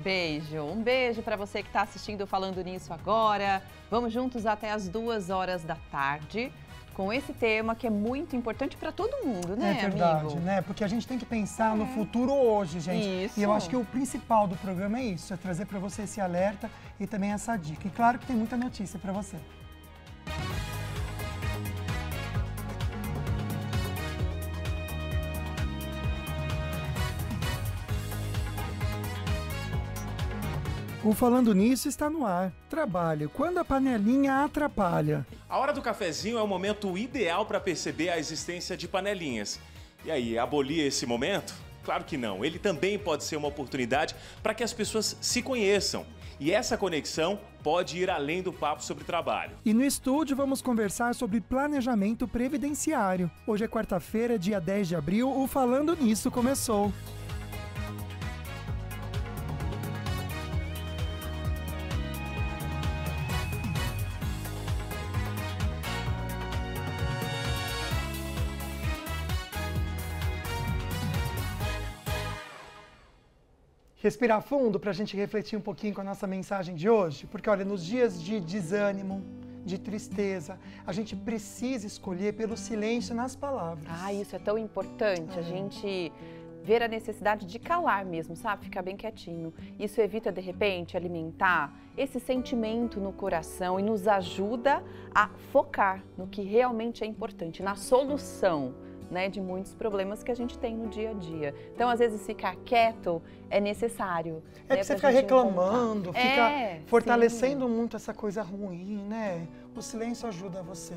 Beijo. Um beijo para você que está assistindo Falando Nisso agora. Vamos juntos até as 2h da tarde com esse tema que é muito importante para todo mundo, né, É verdade, amigo? né? Porque a gente tem que pensar no futuro hoje, gente. Isso. E eu acho que o principal do programa é isso, é trazer para você esse alerta e também essa dica. E claro que tem muita notícia para você. O Falando Nisso está no ar. Trabalho quando a panelinha atrapalha. A hora do cafezinho é o momento ideal para perceber a existência de panelinhas. E aí, abolir esse momento? Claro que não. Ele também pode ser uma oportunidade para que as pessoas se conheçam. E essa conexão pode ir além do papo sobre trabalho. E no estúdio vamos conversar sobre planejamento previdenciário. Hoje é quarta-feira, dia 10 de abril, o Falando Nisso começou. Respirar fundo para a gente refletir um pouquinho com a nossa mensagem de hoje, porque olha, nos dias de desânimo, de tristeza, a gente precisa escolher pelo silêncio nas palavras. Ah, isso é tão importante, a gente ver a necessidade de calar mesmo, sabe? Ficar bem quietinho. Isso evita, de repente, alimentar esse sentimento no coração e nos ajuda a focar no que realmente é importante, na solução, né, de muitos problemas que a gente tem no dia a dia. Então, às vezes, ficar quieto é necessário. É que você fica reclamando, fica fortalecendo muito essa coisa ruim, né? O silêncio ajuda você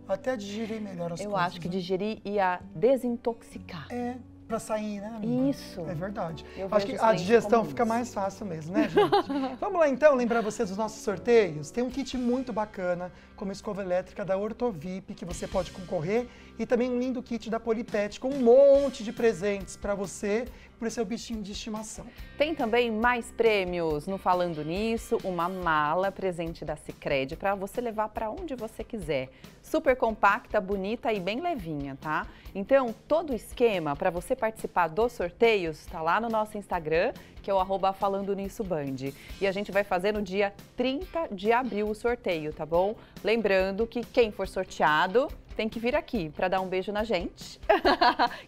até a digerir melhor as coisas. Eu acho que digerir e a desintoxicar. É, pra sair, né, amiga? Isso. É verdade. Eu Acho que vejo a silêncio digestão como fica isso. mais fácil mesmo, né, gente? Vamos lá, então, lembrar vocês dos nossos sorteios. Tem um kit muito bacana, como escova elétrica da Ortovip, que você pode concorrer. E também um lindo kit da Polipet, com um monte de presentes para você, para o seu bichinho de estimação. Tem também mais prêmios no Falando Nisso, uma mala presente da Sicredi para você levar para onde você quiser. Super compacta, bonita e bem levinha, tá? Então, todo o esquema para você participar dos sorteios está lá no nosso Instagram, que é o @FalandoNissoBand. E a gente vai fazer no dia 30 de abril o sorteio, tá bom? Lembrando que quem for sorteado tem que vir aqui para dar um beijo na gente.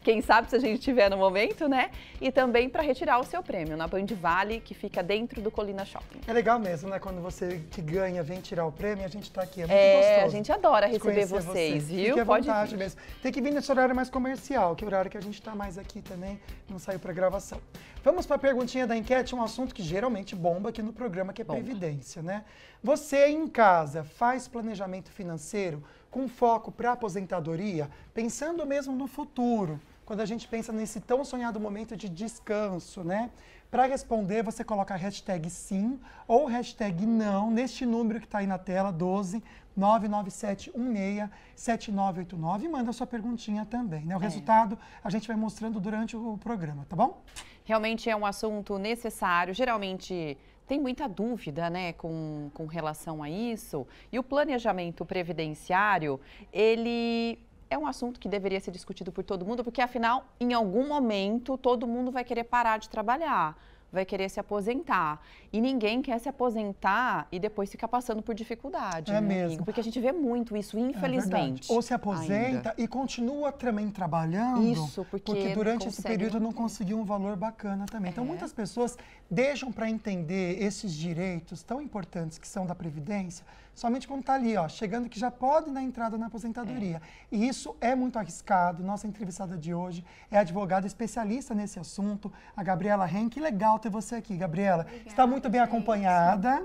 Quem sabe se a gente estiver no momento, né? E também para retirar o seu prêmio na Band Vale, que fica dentro do Colina Shopping. É legal mesmo, né? Quando você que ganha vem tirar o prêmio, a gente tá aqui. É muito gostoso. A gente adora receber conhecer vocês, você. viu? Fique à Pode vontade vir. mesmo. Tem que vir nesse horário mais comercial, que é o horário que a gente tá mais aqui também, não saiu para gravação. Vamos para a perguntinha da enquete, um assunto que geralmente bomba aqui no programa, que é Previdência, né? Você em casa faz planejamento financeiro com foco para aposentadoria, pensando mesmo no futuro, quando a gente pensa nesse tão sonhado momento de descanso, né? Para responder, você coloca a hashtag sim ou hashtag não neste número que está aí na tela, 12 997167989, e manda a sua perguntinha também, né? O resultado a gente vai mostrando durante o programa, tá bom? Realmente é um assunto necessário, geralmente tem muita dúvida, né, com relação a isso. E o planejamento previdenciário, ele é um assunto que deveria ser discutido por todo mundo, porque afinal, em algum momento, todo mundo vai querer parar de trabalhar, vai querer se aposentar. E ninguém quer se aposentar e depois ficar passando por dificuldade, É né, mesmo. amigo? Porque a gente vê muito isso, É infelizmente. verdade. Ou se aposenta ainda. e continua também trabalhando, Isso, porque durante não esse consegue período não manter. conseguiu um valor bacana também. Então, É. muitas pessoas deixam para entender esses direitos tão importantes que são da Previdência, somente quando está ali, ó, chegando que já pode dar entrada na aposentadoria. E isso é muito arriscado. Nossa entrevistada de hoje é advogada especialista nesse assunto, a Gabriela Ren. Que legal ter você aqui, Gabriela. Obrigada, Está muito bem gente. acompanhada,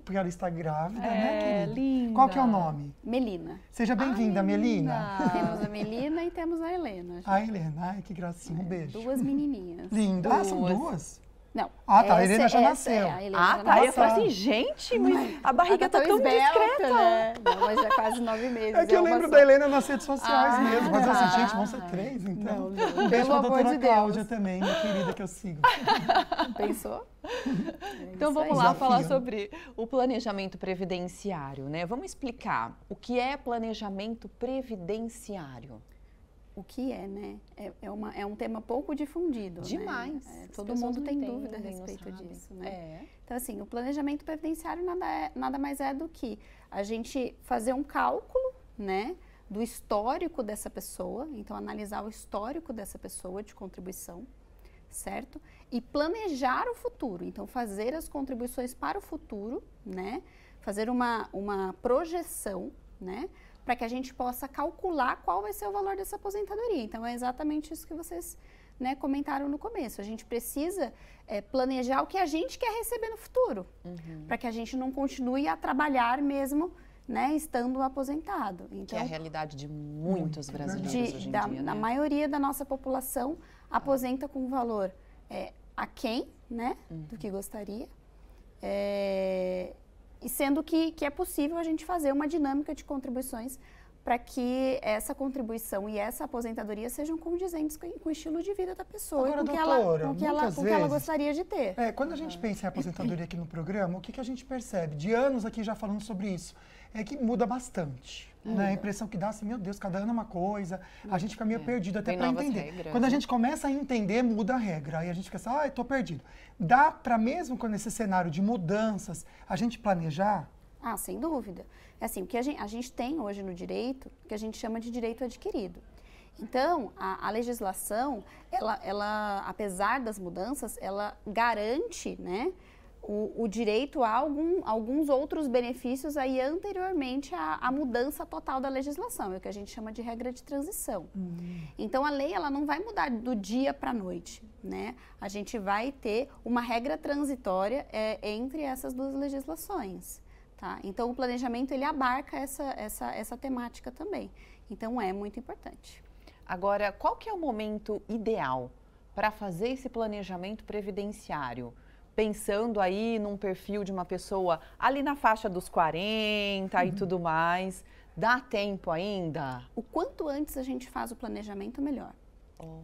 porque ela está grávida, né, querida? Linda. Qual que é o nome? Melina. Seja bem-vinda, Melina. Temos a Melina e temos a Helena. A Helena, ai, que gracinha, um beijo. Duas menininhas. Linda. Ah, são Duas. duas? Não. Ah, tá, a Helena já essa nasceu. a Helena Ah, já tá. Eu nasceu. falei assim, gente, mas a barriga Ela tá tão esbelta, discreta. né? Não, mas já quase 9 meses. É que eu uma lembro só. da Helena nas redes sociais Ah, mesmo. Mas assim, tá. gente, vão ser 3, então. Não, não. Um beijo Pelo pra amor doutora de Deus. Cláudia também, minha querida, que eu sigo. Pensou? Então vamos aí. lá falar Desafio. sobre o planejamento previdenciário, né? Vamos explicar o que é planejamento previdenciário. o que é, né? É um tema pouco difundido, Demais. né? Todo mundo tem dúvida a respeito disso, né? Então, assim, o planejamento previdenciário nada mais é do que a gente fazer um cálculo, né, do histórico dessa pessoa, então analisar o histórico dessa pessoa de contribuição, certo? E planejar o futuro, então fazer as contribuições para o futuro, né? Fazer uma projeção, né? Para que a gente possa calcular qual vai ser o valor dessa aposentadoria. Então, é exatamente isso que vocês, né, comentaram no começo. A gente precisa planejar o que a gente quer receber no futuro, para que a gente não continue a trabalhar mesmo, né, estando aposentado. Então, que é a realidade de muitos brasileiros hoje em dia, né? A maioria da nossa população aposenta com um valor aquém, né, do que gostaria. E sendo que é possível a gente fazer uma dinâmica de contribuições para que essa contribuição e essa aposentadoria sejam condizentes com o estilo de vida da pessoa. Agora, e com doutora, o que ela gostaria de ter. Quando a gente pensa em aposentadoria aqui no programa, o que a gente percebe? De anos aqui já falando sobre isso, é que muda bastante. Né? A impressão que dá assim, meu Deus, cada ano é uma coisa, a gente fica meio perdido até para entender. Regras, quando a gente começa a entender, muda a regra. Aí a gente fica assim, estou perdido. Dá para mesmo com esse cenário de mudanças, a gente planejar? Ah, sem dúvida. É assim, o que a gente tem hoje no direito, que a gente chama de direito adquirido. Então, a legislação, ela, apesar das mudanças, ela garante, né, o direito a alguns outros benefícios aí anteriormente à mudança total da legislação, é o que a gente chama de regra de transição. Então, a lei ela não vai mudar do dia para a noite, né? A gente vai ter uma regra transitória entre essas duas legislações. Tá? Então, o planejamento ele abarca essa temática também. Então, é muito importante. Agora, qual que é o momento ideal para fazer esse planejamento previdenciário? Pensando aí num perfil de uma pessoa ali na faixa dos 40 e tudo mais. Dá tempo ainda? O quanto antes a gente faz o planejamento, melhor.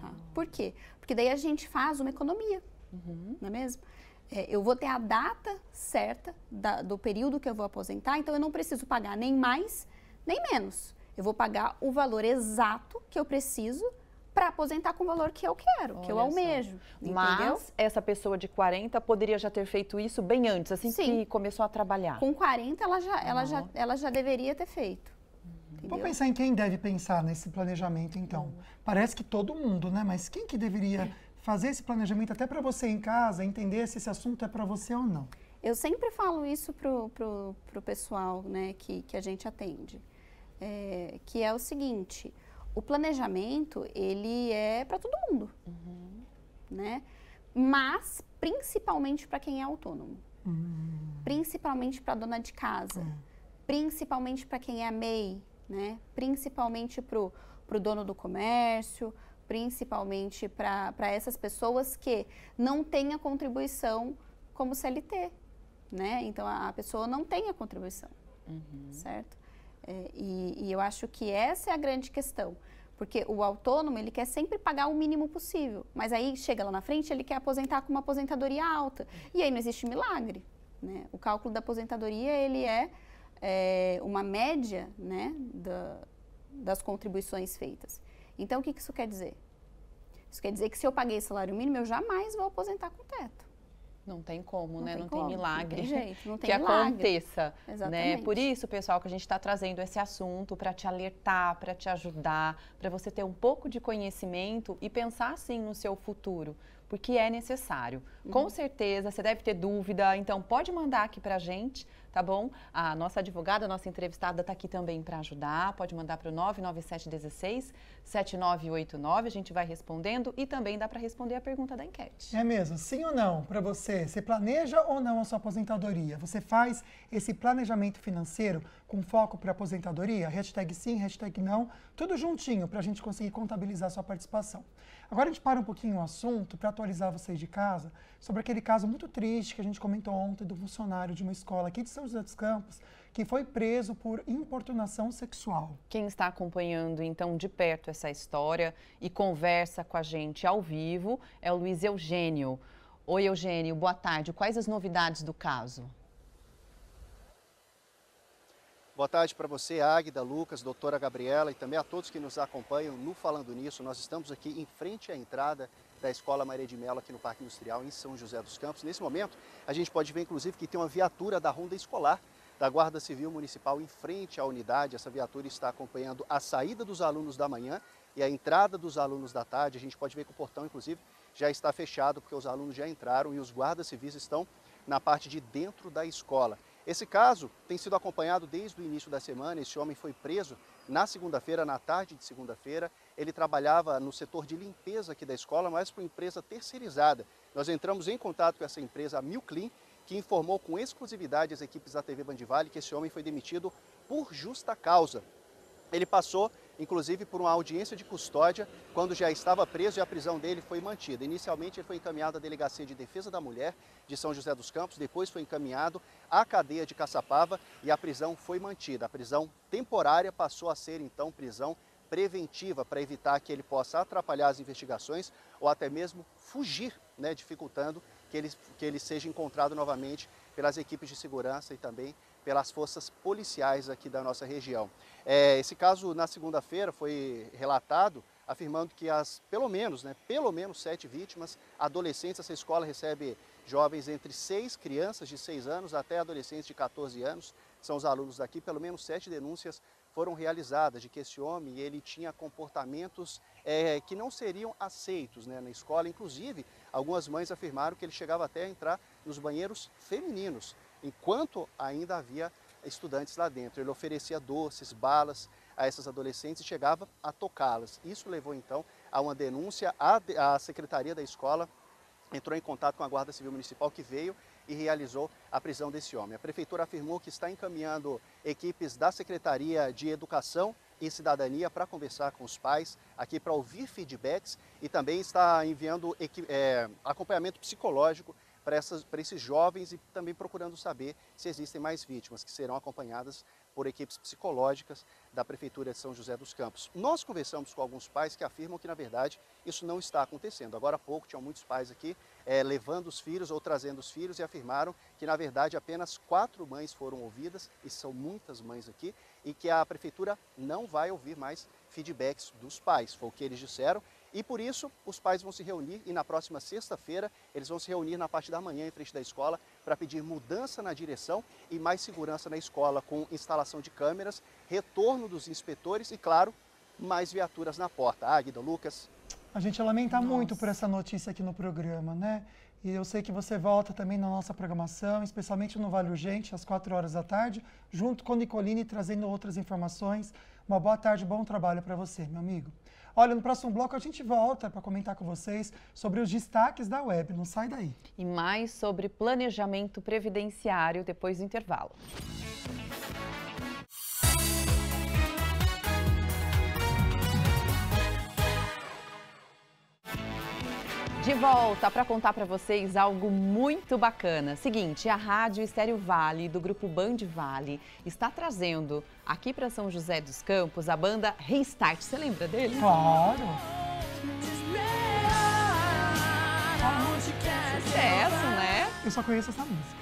Tá? Por quê? Porque daí a gente faz uma economia, não é mesmo? Eu vou ter a data certa do período que eu vou aposentar, então eu não preciso pagar nem mais, nem menos. Eu vou pagar o valor exato que eu preciso para aposentar com o valor que eu quero, que eu almejo. Mas entendeu? essa pessoa de 40 poderia já ter feito isso bem antes, assim que começou a trabalhar. Com 40 ela já deveria ter feito. Vamos pensar em quem deve pensar nesse planejamento, então. Parece que todo mundo, né? Mas quem que deveria fazer esse planejamento até para você em casa, entender se esse assunto é para você ou não? Eu sempre falo isso pro pessoal, né, que a gente atende, que é o seguinte: o planejamento ele é para todo mundo, né? Mas principalmente para quem é autônomo, principalmente para dona de casa, principalmente para quem é MEI, né? Principalmente pro dono do comércio, principalmente para essas pessoas que não têm a contribuição como CLT, né? Então, a pessoa não tem a contribuição, certo? E eu acho que essa é a grande questão, porque o autônomo, ele quer sempre pagar o mínimo possível, mas aí chega lá na frente, ele quer aposentar com uma aposentadoria alta, e aí não existe milagre, né? O cálculo da aposentadoria, ele é uma média, né, das contribuições feitas. Então, o que isso quer dizer? Isso quer dizer que se eu paguei salário mínimo, eu jamais vou aposentar com teto. Não tem como, né? Não como, tem milagre não tem jeito, não tem que milagre. aconteça. Exatamente. Né? Por isso, pessoal, que a gente está trazendo esse assunto para te alertar, para te ajudar, para você ter um pouco de conhecimento e pensar assim no seu futuro, porque é necessário. Com certeza, você deve ter dúvida, então pode mandar aqui para a gente, tá bom? A nossa advogada, a nossa entrevistada está aqui também para ajudar, pode mandar para o 99716-7989, a gente vai respondendo e também dá para responder a pergunta da enquete. É mesmo? Sim ou não para você? Você planeja ou não a sua aposentadoria? Você faz esse planejamento financeiro com foco para aposentadoria? Hashtag sim, hashtag não, tudo juntinho para a gente conseguir contabilizar a sua participação. Agora a gente para um pouquinho o assunto para atualizar vocês de casa sobre aquele caso muito triste que a gente comentou ontem do funcionário de uma escola aqui de São José dos Campos que foi preso por importunação sexual. Quem está acompanhando, então, de perto essa história e conversa com a gente ao vivo é o Luiz Eugênio. Oi, Eugênio, boa tarde. Quais as novidades do caso? Boa tarde para você, Águida, Lucas, doutora Gabriela e também a todos que nos acompanham no Falando Nisso. Nós estamos aqui em frente à entrada da Escola Maria de Mello, aqui no Parque Industrial, em São José dos Campos. Nesse momento, a gente pode ver, inclusive, que tem uma viatura da Ronda Escolar da Guarda Civil Municipal em frente à unidade. Essa viatura está acompanhando a saída dos alunos da manhã e a entrada dos alunos da tarde. A gente pode ver que o portão, inclusive, já está fechado, porque os alunos já entraram e os guardas civis estão na parte de dentro da escola. Esse caso tem sido acompanhado desde o início da semana. Esse homem foi preso na segunda-feira, na tarde de segunda-feira. Ele trabalhava no setor de limpeza aqui da escola, mas para uma empresa terceirizada. Nós entramos em contato com essa empresa, a Milclean, que informou com exclusividade às equipes da TV Bandivale que esse homem foi demitido por justa causa. Ele passou, inclusive, por uma audiência de custódia quando já estava preso e a prisão dele foi mantida. Inicialmente, ele foi encaminhado à Delegacia de Defesa da Mulher de São José dos Campos, depois foi encaminhado à cadeia de Caçapava e a prisão foi mantida. A prisão temporária passou a ser, então, prisão preventiva para evitar que ele possa atrapalhar as investigações ou até mesmo fugir, né, dificultando que ele seja encontrado novamente pelas equipes de segurança e também pelas forças policiais aqui da nossa região. Esse caso, na segunda-feira, foi relatado, afirmando que pelo menos 7 vítimas, adolescentes. Essa escola recebe jovens entre crianças de 6 anos até adolescentes de 14 anos, são os alunos daqui. Pelo menos 7 denúncias foram realizadas de que esse homem ele tinha comportamentos que não seriam aceitos, né, na escola. Inclusive, algumas mães afirmaram que ele chegava até a entrar nos banheiros femininos, enquanto ainda havia estudantes lá dentro. Ele oferecia doces, balas a essas adolescentes e chegava a tocá-las. Isso levou então a uma denúncia. A secretaria da escola entrou em contato com a Guarda Civil Municipal, que veio e realizou a prisão desse homem. A prefeitura afirmou que está encaminhando equipes da Secretaria de Educação e Cidadania para conversar com os pais, aqui para ouvir feedbacks, e também está enviando acompanhamento psicológico para esses jovens e também procurando saber se existem mais vítimas que serão acompanhadas por equipes psicológicas da Prefeitura de São José dos Campos. Nós conversamos com alguns pais que afirmam que, na verdade, isso não está acontecendo. Agora há pouco, tinham muitos pais aqui levando os filhos ou trazendo os filhos e afirmaram que, na verdade, apenas 4 mães foram ouvidas, e são muitas mães aqui, e que a Prefeitura não vai ouvir mais feedbacks dos pais, foi o que eles disseram. E por isso, os pais vão se reunir e na próxima sexta-feira eles vão se reunir na parte da manhã em frente da escola para pedir mudança na direção e mais segurança na escola, com instalação de câmeras, retorno dos inspetores e, claro, mais viaturas na porta. Águida, Lucas. A gente lamenta muito por essa notícia aqui no programa, né? E eu sei que você volta também na nossa programação, especialmente no Vale Urgente, às 4 horas da tarde, junto com o Nicolini, trazendo outras informações. Uma boa tarde, bom trabalho para você, meu amigo. Olha, no próximo bloco a gente volta para comentar com vocês sobre os destaques da web. Não sai daí. E mais sobre planejamento previdenciário depois do intervalo. De volta para contar para vocês algo muito bacana. Seguinte, a Rádio Estéreo Vale, do grupo Bandivale, está trazendo aqui para São José dos Campos a banda Restart. Você lembra dele? Claro! Sucesso, né? Eu só conheço essa música.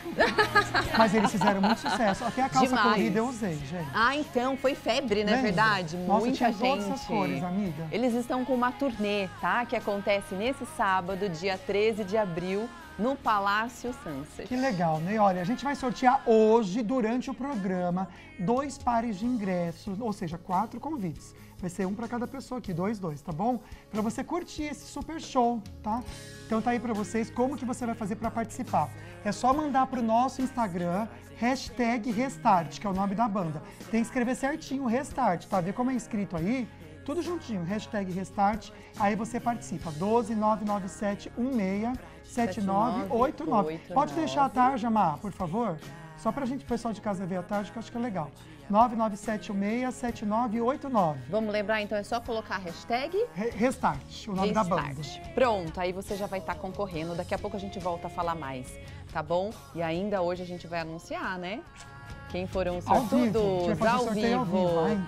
Mas eles fizeram muito sucesso. Até a calça Demais. colorida eu usei, gente. Ah, então, foi febre, não é verdade? Nossa, Muita tinha gente. todas essas cores, amiga. Eles estão com uma turnê, tá? Que acontece nesse sábado, dia 13 de abril, no Palácio Sunset. Que legal, né? Olha, a gente vai sortear hoje, durante o programa, 2 pares de ingressos, ou seja, 4 convites. Vai ser um para cada pessoa aqui, 2, tá bom? Para você curtir esse super show, tá? Então tá aí para vocês como que você vai fazer para participar. É só mandar pro nosso Instagram, #Restart, que é o nome da banda. Tem que escrever certinho, Restart, tá? Vê como é escrito aí? Tudo juntinho, #Restart, aí você participa. 12997167989. Pode deixar a tarja, Má, por favor? Só pra gente, o pessoal de casa ver a tarja, que eu acho que é legal. 997167989. Vamos lembrar, então, é só colocar a hashtag Restart, o nome da banda. Pronto, aí você já vai estar concorrendo. Daqui a pouco a gente volta a falar mais, tá bom? E ainda hoje a gente vai anunciar, né? Quem foram os sortudos ao vivo. Ai,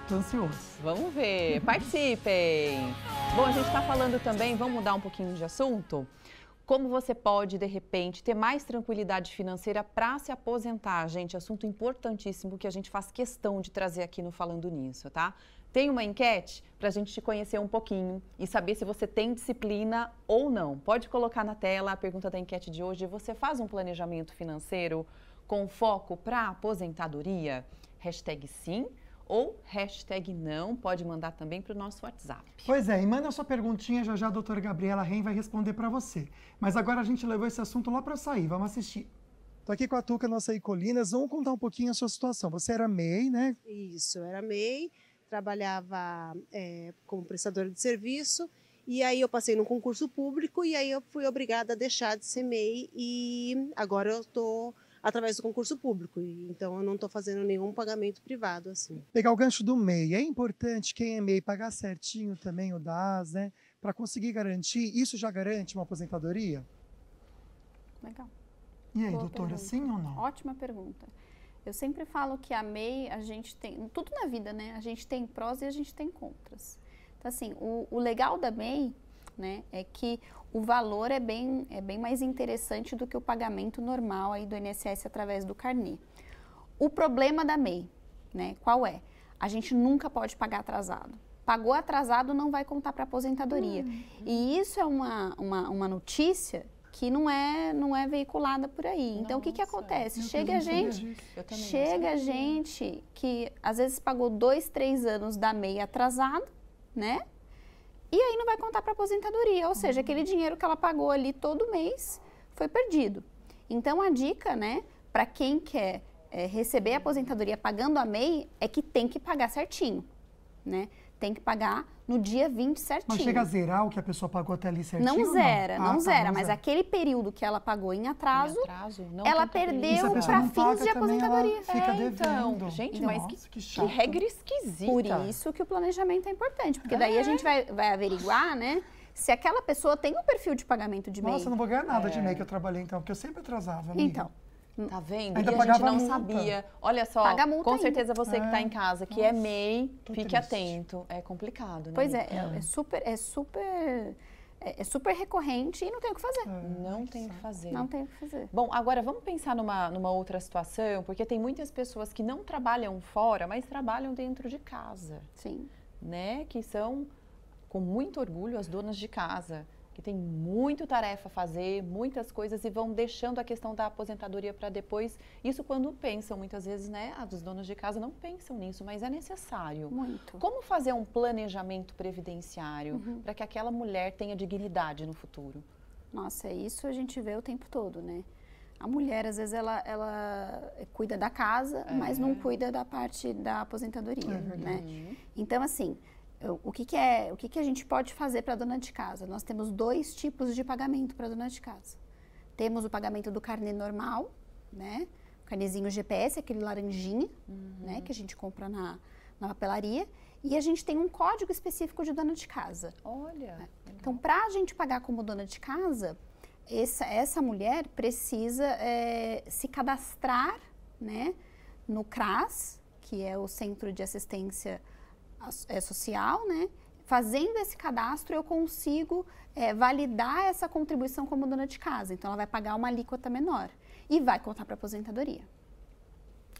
tô ansioso. Vamos ver, participem! Bom, a gente está falando também, vamos mudar um pouquinho de assunto? como você pode, de repente, ter mais tranquilidade financeira para se aposentar. Gente, assunto importantíssimo que a gente faz questão de trazer aqui no Falando Nisso, tá? Tem uma enquete para a gente te conhecer um pouquinho e saber se você tem disciplina ou não. Pode colocar na tela a pergunta da enquete de hoje. Você faz um planejamento financeiro com foco para aposentadoria? Hashtag sim ou hashtag não, pode mandar também para o nosso WhatsApp. Pois é, e manda a sua perguntinha, já a doutora Gabriela Reim vai responder para você. Mas agora a gente levou esse assunto lá para sair, vamos assistir. Estou aqui com a Tuca, nossa Colinas, vamos contar um pouquinho a sua situação. Você era MEI, né? Isso, eu era MEI, trabalhava como prestadora de serviço, e aí eu passei num concurso público, e aí eu fui obrigada a deixar de ser MEI, e agora eu estou através do concurso público, então eu não estou fazendo nenhum pagamento privado, assim. Pegar o gancho do MEI, é importante quem é MEI pagar certinho também o DAS, né? Para conseguir garantir, isso já garante uma aposentadoria? Legal. E aí, Boa doutora, pergunta. sim ou não? Ótima pergunta. Eu sempre falo que a MEI, a gente tem, tudo na vida, né? A gente tem prós e a gente tem contras. Então, assim, o legal da MEI, né, é que o valor é bem mais interessante do que o pagamento normal aí do INSS através do carnê. O problema da MEI, né, qual é? A gente nunca pode pagar atrasado. Pagou atrasado, não vai contar para aposentadoria. E isso é uma notícia que não é veiculada por aí. Então, o que acontece? Chega a gente que às vezes pagou 2, 3 anos da MEI atrasado, né? E aí não vai contar para aposentadoria, ou seja, aquele dinheiro que ela pagou ali todo mês foi perdido. Então, a dica, né, para quem quer receber a aposentadoria pagando a MEI é que tem que pagar certinho, né? Tem que pagar no dia 20 certinho. Mas chega a zerar o que a pessoa pagou até ali certinho? Não zera, não zera, mas aquele período que ela pagou em atraso, ela perdeu para fins de aposentadoria. Fica devendo. Então, gente, Então, mas nossa, que regra esquisita. Por isso que o planejamento é importante, porque daí a gente vai averiguar, né, se aquela pessoa tem um perfil de pagamento de MEI. Nossa, eu não vou ganhar nada de MEI que eu trabalhei então, porque eu sempre atrasava, amiga. Então. Tá vendo? Ainda e a gente não multa. sabia. Olha só, Paga multa com ainda. certeza você que está em casa, que é MEI, fique triste. atento. É complicado, né? Pois é super recorrente e não tem o que fazer. Não tem o que fazer. Não tem o que fazer. Bom, agora vamos pensar numa outra situação, porque tem muitas pessoas que não trabalham fora, mas trabalham dentro de casa, Sim. né? Que são, com muito orgulho, as donas de casa, que tem muita tarefa a fazer, muitas coisas e vão deixando a questão da aposentadoria para depois. Isso quando pensam, muitas vezes, né? As donas de casa não pensam nisso, mas é necessário. Muito. Como fazer um planejamento previdenciário para que aquela mulher tenha dignidade no futuro? Nossa, isso a gente vê o tempo todo, né? A mulher, às vezes, ela cuida da casa, mas não cuida da parte da aposentadoria, né? Então, assim, o que a gente pode fazer para a dona de casa? Nós temos 2 tipos de pagamento para a dona de casa. Temos o pagamento do carnê normal, né? O carnezinho GPS, aquele laranjinha, né? Que a gente compra na papelaria. E a gente tem um código específico de dona de casa. Olha. Então, para a gente pagar como dona de casa, essa mulher precisa se cadastrar, né, no CRAS, que é o Centro de Assistência Social, né? Fazendo esse cadastro, eu consigo validar essa contribuição como dona de casa. Então, ela vai pagar uma alíquota menor e vai contar para a aposentadoria.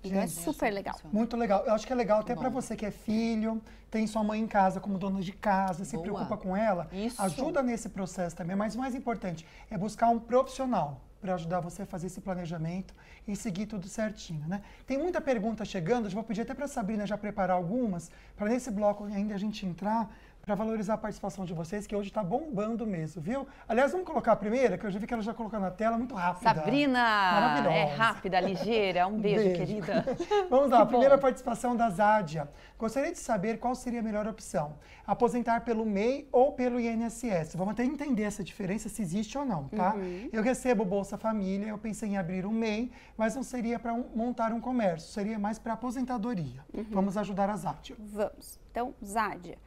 Então, é super legal. Muito legal. Eu acho que é legal até para você que é filho, tem sua mãe em casa como dona de casa, se preocupa com ela. Isso. Ajuda nesse processo também. Mas o mais importante é buscar um profissional para ajudar você a fazer esse planejamento e seguir tudo certinho, né? Tem muita pergunta chegando, eu vou pedir até para a Sabrina já preparar algumas, para nesse bloco ainda a gente entrar, para valorizar a participação de vocês, que hoje está bombando mesmo, viu? Aliás, vamos colocar a primeira, que eu já vi que ela já colocou na tela, muito rápida. Sabrina! Maravilhosa. É rápida, ligeira. Um beijo, querida. Vamos lá, Que a primeira bom. participação da Zádia. Gostaria de saber qual seria a melhor opção, aposentar pelo MEI ou pelo INSS. Vamos até entender essa diferença, se existe ou não, tá? Eu recebo Bolsa Família, eu pensei em abrir um MEI, mas não seria para montar um comércio, seria mais para aposentadoria. Vamos ajudar a Zádia. Vamos. Então, Zádia,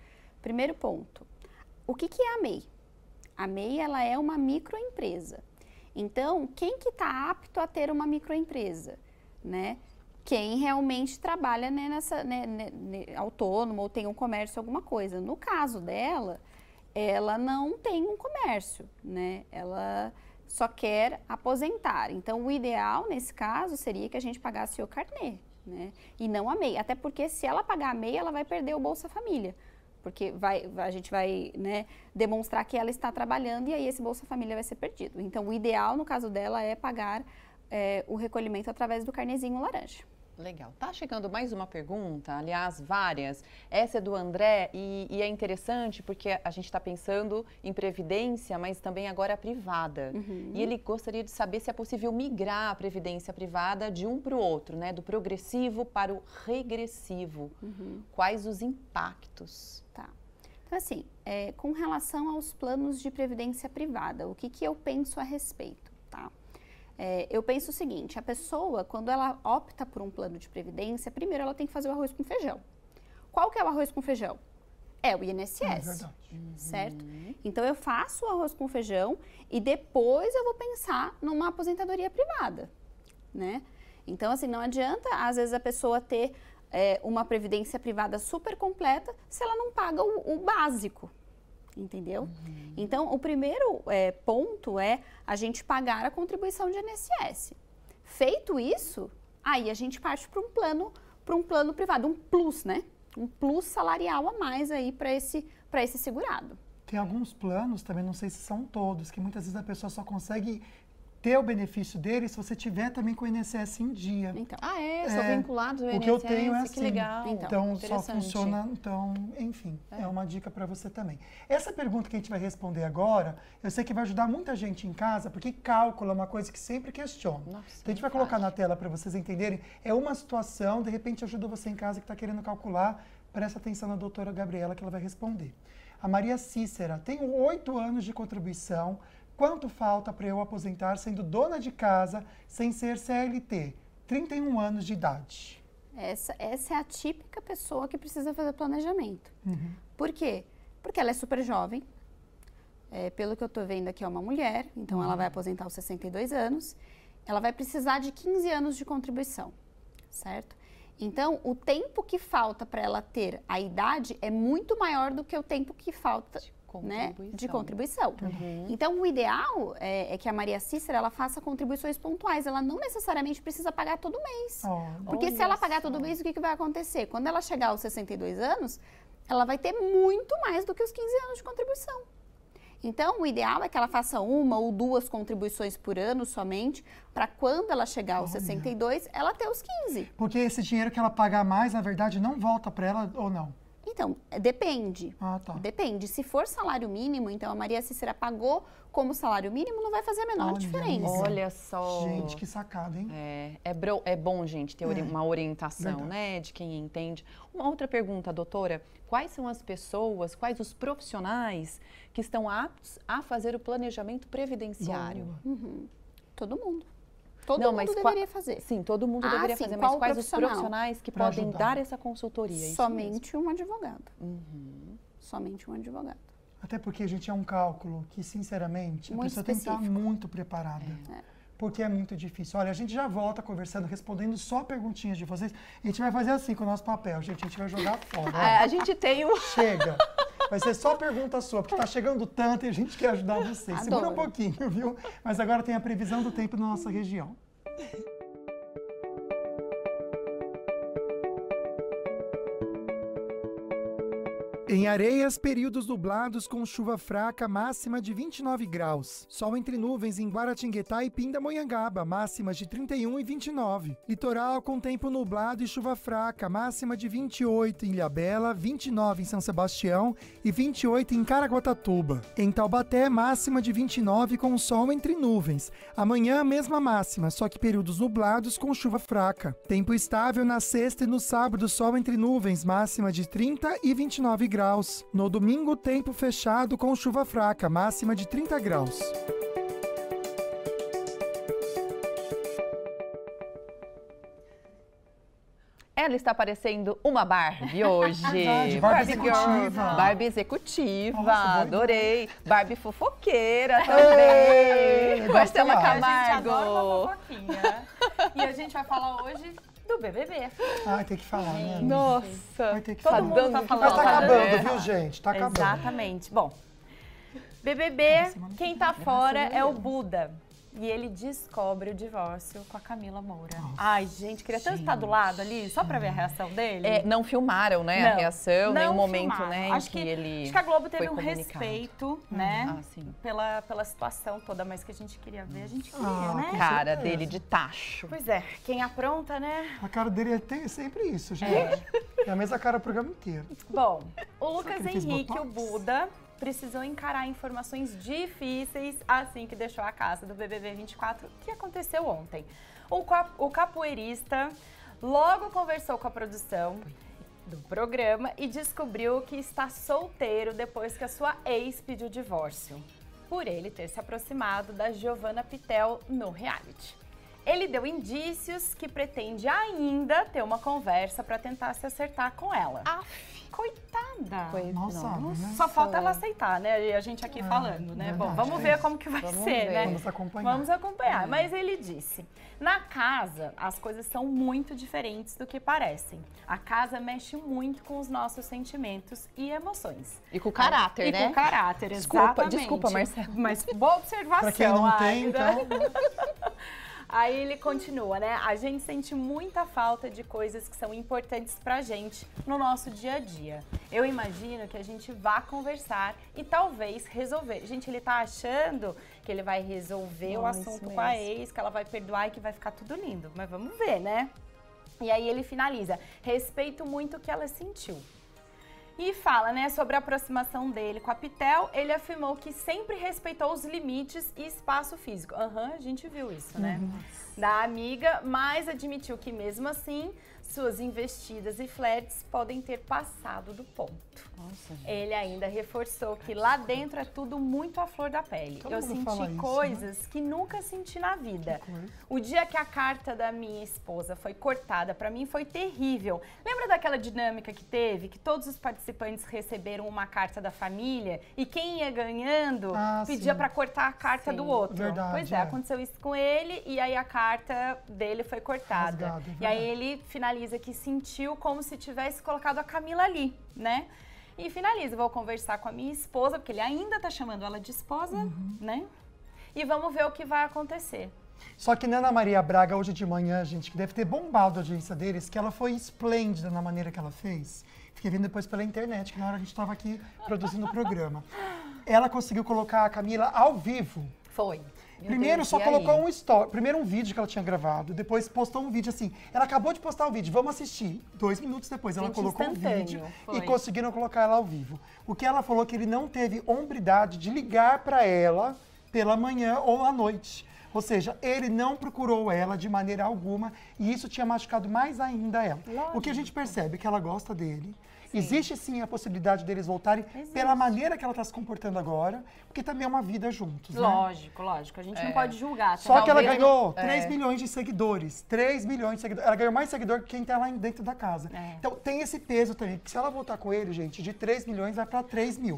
primeiro ponto. O que é a MEI? A MEI, ela é uma microempresa. Então, quem que está apto a ter uma microempresa, né? Quem realmente trabalha, né, autônomo ou tem um comércio, alguma coisa. No caso dela, ela não tem um comércio, né? Ela só quer aposentar. Então, o ideal, nesse caso, seria que a gente pagasse o carnê, né? E não a MEI. Até porque, se ela pagar a MEI, ela vai perder o Bolsa Família. Porque a gente vai, né, demonstrar que ela está trabalhando e aí esse Bolsa Família vai ser perdido. Então, o ideal, no caso dela, é pagar o recolhimento através do carnezinho laranja. Legal. Tá chegando mais uma pergunta, aliás, várias. Essa é do André e é interessante porque a gente está pensando em previdência, mas também agora a privada. E ele gostaria de saber se é possível migrar a previdência privada de um para o outro, né? Do progressivo para o regressivo. Quais os impactos? Tá. Então, assim, com relação aos planos de previdência privada, o que eu penso a respeito, tá? Eu penso o seguinte, a pessoa, quando ela opta por um plano de previdência, primeiro ela tem que fazer o arroz com feijão. Qual que é o arroz com feijão? É o INSS, certo? Então, eu faço o arroz com feijão e depois eu vou pensar numa aposentadoria privada, né? Então, assim, não adianta, às vezes, a pessoa ter uma previdência privada super completa se ela não paga o básico. Entendeu? Então, o primeiro ponto é a gente pagar a contribuição de INSS. Feito isso, aí a gente parte para um plano privado, um plus, né? Um plus salarial a mais aí para esse segurado. Tem alguns planos, também não sei se são todos, que muitas vezes a pessoa só consegue ter o benefício dele se você tiver também com o INSS em dia. Então, são vinculados ao INSS, o que eu tenho é assim. Que legal. Então só funciona, enfim, é uma dica para você também. Essa pergunta que a gente vai responder agora, eu sei que vai ajudar muita gente em casa, porque cálculo é uma coisa que sempre questiona. Nossa, então a gente vai colocar na tela para vocês entenderem. É uma situação, de repente ajuda você em casa que está querendo calcular. Presta atenção na doutora Gabriela que ela vai responder. A Maria Cícera, tenho 8 anos de contribuição. Quanto falta para eu aposentar sendo dona de casa sem ser CLT? 31 anos de idade. Essa é a típica pessoa que precisa fazer planejamento. Por quê? Porque ela é super jovem. Pelo que eu estou vendo aqui, é uma mulher. Então, ela vai aposentar aos 62 anos. Ela vai precisar de 15 anos de contribuição, certo? Então, o tempo que falta para ela ter a idade é muito maior do que o tempo que falta de contribuição. Então, o ideal é que a Maria Cícera ela faça contribuições pontuais. Ela não necessariamente precisa pagar todo mês. Porque se ela pagar todo mês, o que vai acontecer? Quando ela chegar aos 62 anos, ela vai ter muito mais do que os 15 anos de contribuição. Então, o ideal é que ela faça 1 ou 2 contribuições por ano somente, para quando ela chegar aos 62, ela ter os 15. Porque esse dinheiro que ela pagar mais, na verdade, não volta para ela ou não? Então, depende. Tá. Depende. Se for salário mínimo, então a Maria Cícera pagou como salário mínimo, não vai fazer a menor diferença. Olha só. Gente, que sacada, hein? É bom, gente, ter uma orientação, né, de quem entende. Uma outra pergunta, doutora. Quais são as pessoas, quais os profissionais que estão aptos a fazer o planejamento previdenciário? Todo mundo. Todo mundo deveria fazer. Sim, todo mundo deveria fazer. Mas quais os profissionais que podem dar essa consultoria? Somente um advogado. Somente um advogado. Até porque, gente, é um cálculo que, sinceramente, a pessoa tem que estar muito preparada. Porque é muito difícil. Olha, a gente já volta conversando, respondendo só perguntinhas de vocês. A gente vai fazer assim com o nosso papel, gente. A gente vai jogar fora. A gente tem o... Chega. Vai ser só pergunta sua, porque tá chegando tanto e a gente quer ajudar vocês. Adoro. Segura um pouquinho, viu? Mas agora tem a previsão do tempo na nossa região. Em Areias, períodos nublados com chuva fraca, máxima de 29 graus. Sol entre nuvens em Guaratinguetá e Pindamonhangaba, máximas de 31 e 29. Litoral com tempo nublado e chuva fraca, máxima de 28 em Ilhabela, 29 em São Sebastião e 28 em Caraguatatuba. Em Taubaté, máxima de 29 com sol entre nuvens. Amanhã, mesma máxima, só que períodos nublados com chuva fraca. Tempo estável na sexta e no sábado, sol entre nuvens, máxima de 30 e 29 graus. No domingo, tempo fechado com chuva fraca, máxima de 30 graus. Ela está parecendo uma Barbie hoje. Barbie executiva. Barbie executiva, Nossa, adorei. Barbie fofoqueira também. Marcela Camargo. A gente adora uma fofoquinha. E a gente vai falar hoje do BBB. Ai, tem que falar, né? Nossa. Vai ter que Todo falar. mundo tá falando. Mas tá acabando, viu, gente? Tá acabando. Exatamente. Bom, BBB, quem tá fora é o Buda. E ele descobre o divórcio com a Camila Moura. Nossa. Ai, gente, queria tanto estar do lado ali, só pra ver a reação dele. Não filmaram, né, a reação, nenhum momento, né, acho em que ele Acho que a Globo teve foi um comunicado. respeito, né, sim. pela situação toda, mas que a gente queria ver, a gente queria, né? Cara dele de tacho. Pois é, quem apronta, né? A cara dele é sempre isso, gente. É a mesma cara o programa inteiro. Bom, o Será Lucas que ele fez Henrique, o botox? Buda, precisou encarar informações difíceis assim que deixou a casa do BBB 24, que aconteceu ontem. O capoeirista logo conversou com a produção do programa e descobriu que está solteiro depois que a sua ex pediu divórcio, por ele ter se aproximado da Giovanna Pitel no reality. Ele deu indícios que pretende ainda ter uma conversa para tentar se acertar com ela. Coitada! Nossa, né? Só falta ela aceitar, né? E a gente aqui falando, né? verdade, Bom, vamos é ver isso. como que vai Vamos ser, ver. né? Vamos acompanhar. Vamos acompanhar. Mas ele disse, na casa, as coisas são muito diferentes do que parecem. A casa mexe muito com os nossos sentimentos e emoções. E com o caráter, E né? com o caráter, Desculpa, exatamente. desculpa, Marcelo. Mas boa observação, Pra quem não tem, Aida. então... Aí ele continua, né? A gente sente muita falta de coisas que são importantes pra gente no nosso dia a dia. Eu imagino que a gente vá conversar e talvez resolver. Gente, ele tá achando que ele vai resolver o assunto com a ex, que ela vai perdoar e que vai ficar tudo lindo. Mas vamos ver, né? E aí ele finaliza, respeito muito o que ela sentiu. E fala, né, sobre a aproximação dele com a Pitel, ele afirmou que sempre respeitou os limites e espaço físico. A gente viu isso, né? Da amiga, mas admitiu que mesmo assim, suas investidas e flertes podem ter passado do ponto. Nossa, gente. Ele ainda reforçou que lá dentro é tudo muito à flor da pele. Todo Eu mundo fala senti isso, coisas que nunca senti na vida. coisa. O dia que a carta da minha esposa foi cortada, pra mim foi terrível. Lembra daquela dinâmica que teve, que todos os participantes receberam uma carta da família e quem ia ganhando pedia sim. pra cortar a carta do outro? Verdade, Pois é, é. aconteceu isso com ele e aí a carta dele foi cortada. Rasgada, é E aí verdade. ele finaliza que sentiu como se tivesse colocado a Camila ali, né? E finaliza, vou conversar com a minha esposa, porque ele ainda tá chamando ela de esposa, né? E vamos ver o que vai acontecer. Só que na Ana Maria Braga, hoje de manhã, gente, que deve ter bombado a audiência deles, que ela foi esplêndida na maneira que ela fez. Fiquei vendo depois pela internet, que na hora a gente estava aqui produzindo o programa. Ela conseguiu colocar a Camila ao vivo. Foi. Primeiro só colocou um story, primeiro um vídeo que ela tinha gravado, depois postou um vídeo assim. Ela acabou de postar o vídeo, vamos assistir. 2 minutos depois ela Gente, colocou um instantâneo, vídeo foi. e conseguiram colocar ela ao vivo. O que ela falou que ele não teve hombridade de ligar para ela pela manhã ou à noite. Ou seja, ele não procurou ela de maneira alguma e isso tinha machucado mais ainda ela. O que a gente percebe é que ela gosta dele. Existe sim a possibilidade deles voltarem pela maneira que ela está se comportando agora, porque também é uma vida juntos, né? Lógico, lógico. A gente não pode julgar. Só que ela Talvez ganhou 3 milhões de seguidores. 3 milhões de seguidores. Ela ganhou mais seguidor que quem tá lá dentro da casa. Então tem esse peso também. Porque se ela voltar com ele, gente, de 3 milhões vai para 3 mil.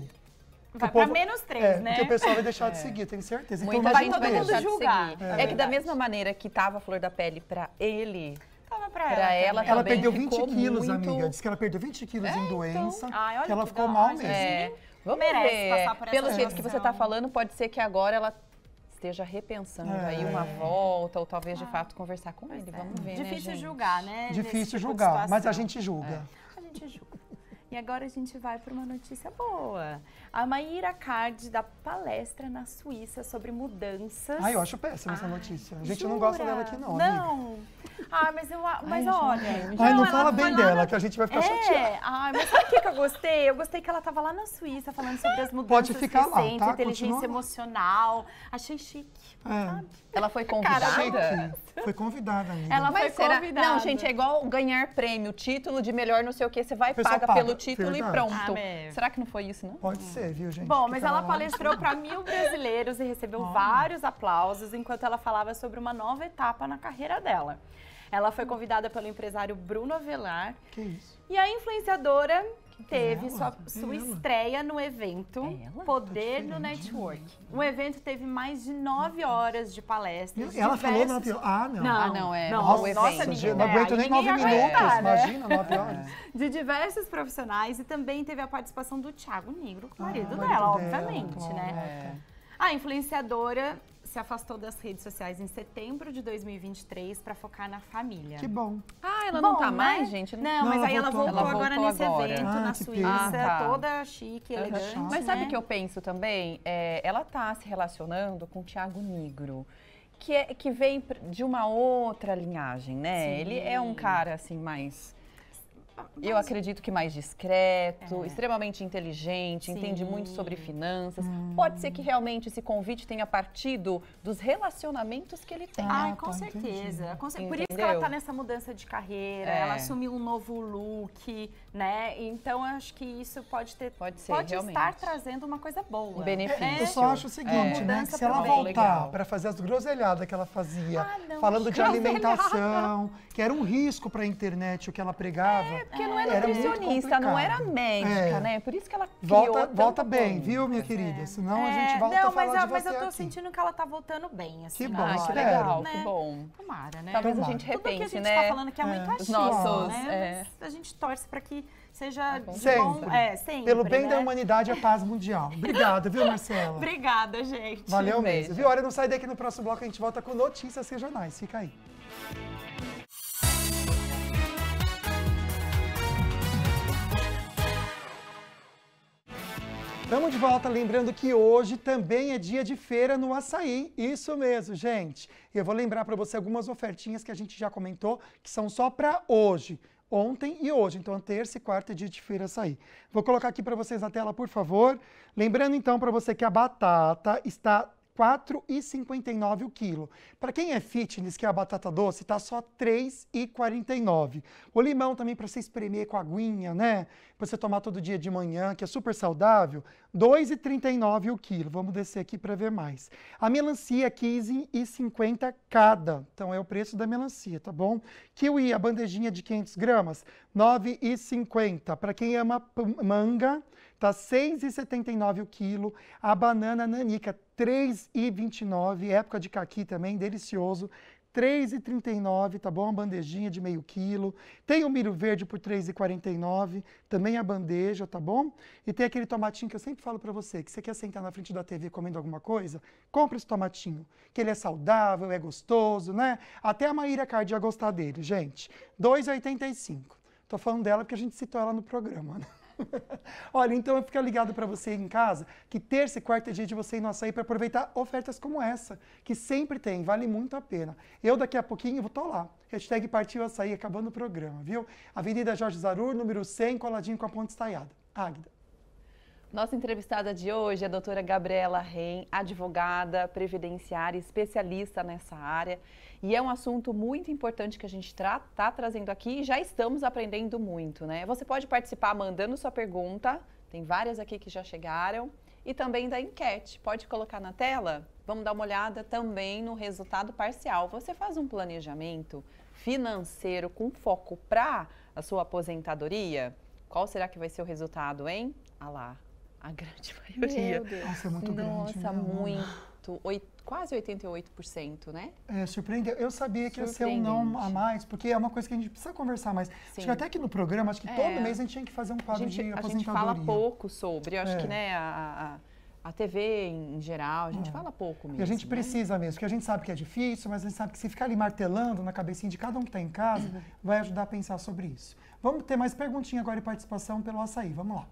Vai O pra povo- menos 3, né? Porque o pessoal vai deixar de seguir, tenho certeza. Então, Muita mas gente todo vai mundo deixar de julgar. seguir. É É que da verdade. mesma maneira que tava a flor da pele pra ele, Tava pra ela também. Ela também perdeu 20 ficou quilos, muito- amiga. Diz que ela perdeu 20 quilos em doença, Ai, olha que ela que ficou da mal hora, mesmo. É, vamos Merece ver. passar por essa Pelo jeito que você está situação. falando, pode ser que agora ela esteja repensando aí uma volta ou talvez de fato conversar com ele. Vamos ver, né, Difícil gente? julgar, né? nesse Difícil tipo de julgar, mas a situação. gente julga. A gente julga. E agora a gente vai para uma notícia boa. A Maíra Card dá palestra na Suíça sobre mudanças. Ai, eu acho péssima essa notícia. A gente não Jura? gosta dela aqui não, amiga. Não. Ah, mas Ai, olha. gente. Ai, não ela fala foi bem lá dela, na- que a gente vai ficar chateada. Ai, mas sabe o que eu gostei? Eu gostei que ela tava lá na Suíça falando sobre as mudanças Pode ficar lá, recentes, tá? inteligência Continua lá. emocional. Achei chique. Ela foi convidada? Chique. Foi convidada, amiga. Ela Mas foi será? convidada. Não, gente, é igual ganhar prêmio, título de melhor não sei o que, você vai A pessoa paga paga, pelo título verdade. e pronto. Ah, meu. Será que não foi isso, não? Pode ser, viu, gente? Bom, Porque mas tá ela na hora. palestrou para 1000 brasileiros e recebeu vários aplausos enquanto ela falava sobre uma nova etapa na carreira dela. Ela foi convidada pelo empresário Bruno Avelar Que isso? e a influenciadora teve sua estreia no evento Poder no Network. O evento teve mais de 9 horas de palestras. Ela falou 9 horas. Ah, não. Nossa, eu não aguento nem 9 minutos, imagina 9 horas. De diversos profissionais e também teve a participação do Thiago Nigro, o marido dela, obviamente, né? A influenciadora se afastou das redes sociais em setembro de 2023 para focar na família. Que bom. Ela não tá mais, gente? Não, mas aí ela voltou agora nesse evento na Suíça, toda chique, elegante. Mas sabe o que eu penso também? Ela tá se relacionando com o Thiago Nigro, que vem de uma outra linhagem, né? Sim. Ele é um cara, assim, mais... Eu acredito que mais discreto, extremamente inteligente, entende muito sobre finanças. Pode ser que realmente esse convite tenha partido dos relacionamentos que ele tem. Com certeza. Por isso que ela está nessa mudança de carreira, ela assumiu um novo look, né? Então, eu acho que isso pode estar trazendo uma coisa boa. Um benefício. Eu só acho o seguinte, né? Que se ela voltar para fazer as groselhadas que ela fazia, falando de alimentação, que era um risco para a internet o que ela pregava. Porque não era nutricionista, não era médica, né? Por isso que ela criou volta bem, viu, minha querida? Senão a gente volta a falar de você mas eu tô aqui. sentindo que ela tá voltando bem, assim. Que bom, que legal, né? Que bom. Tomara, né? Talvez a gente repense, tudo que a gente né? tá falando que é muito achismo, né? Mas a gente torce para que seja de bom... sempre. Pelo bem da humanidade, a paz mundial. Obrigada, viu, Marcela? Obrigada, gente. Valeu mesmo. Viu? Olha, não sai daqui no próximo bloco, a gente volta com notícias regionais. Fica aí. Estamos de volta, lembrando que hoje também é dia de feira no Açaí. Isso mesmo, gente. E eu vou lembrar para você algumas ofertinhas que a gente já comentou, que são só para hoje. Ontem e hoje, então terça e quarta é dia de feira Açaí. Vou colocar aqui para vocês na tela, por favor. Lembrando então para você que a batata está R$ 4,59 o quilo. Para quem é fitness, que é a batata doce, tá só R$ 3,49. O limão também para você espremer com a aguinha, né? Para você tomar todo dia de manhã, que é super saudável, R$ 2,39 o quilo. Vamos descer aqui para ver mais. A melancia, R$ 15,50 cada. Então é o preço da melancia, tá bom? Kiwi, a bandejinha de 500 gramas, R$ 9,50. Para quem ama manga, tá R$ 6,79 o quilo. A banana nanica, R$ 3,29, época de caqui também, delicioso. R$ 3,39, tá bom? A bandejinha de meio quilo. Tem o milho verde por R$ 3,49, também a bandeja, tá bom? E tem aquele tomatinho que eu sempre falo para você, que você quer sentar na frente da TV comendo alguma coisa, compra esse tomatinho, que ele é saudável, é gostoso, né? Até a Maíra Cardi ia gostar dele, gente. R$ 2,85. Tô falando dela porque a gente citou ela no programa, né? Olha, então fica ligado para você em casa, que terça e quarta é dia de você ir no Açaí para aproveitar ofertas como essa, que sempre tem, vale muito a pena. Eu daqui a pouquinho vou estar lá. Hashtag Partiu Açaí, acabando o programa, viu? Avenida Jorge Zarur, número 100, coladinho com a Ponte Estaiada. Águida. Nossa entrevistada de hoje é a doutora Gabriela Reim, advogada, previdenciária, especialista nessa área. E é um assunto muito importante que a gente está trazendo aqui e já estamos aprendendo muito, né? Você pode participar mandando sua pergunta, tem várias aqui que já chegaram, e também da enquete. Pode colocar na tela? Vamos dar uma olhada também no resultado parcial. Você faz um planejamento financeiro com foco para a sua aposentadoria? Qual será que vai ser o resultado, hein? Ah lá. A grande maioria. Meu Deus. Nossa, é muito grande. Nossa, muito. Quase 88%, né? É, surpreendeu. Eu sabia que ia ser um não a mais, porque é uma coisa que a gente precisa conversar mais. Sim. Acho que até aqui no programa, acho que todo mês a gente tinha que fazer um quadro de aposentadoria. A gente fala pouco sobre, eu acho que, né, a TV em geral, a gente fala pouco mesmo. E a gente precisa mesmo, porque a gente sabe que é difícil, mas a gente sabe que se ficar ali martelando na cabecinha de cada um que está em casa, vai ajudar a pensar sobre isso. Vamos ter mais perguntinha agora e participação pelo Açaí. Vamos lá.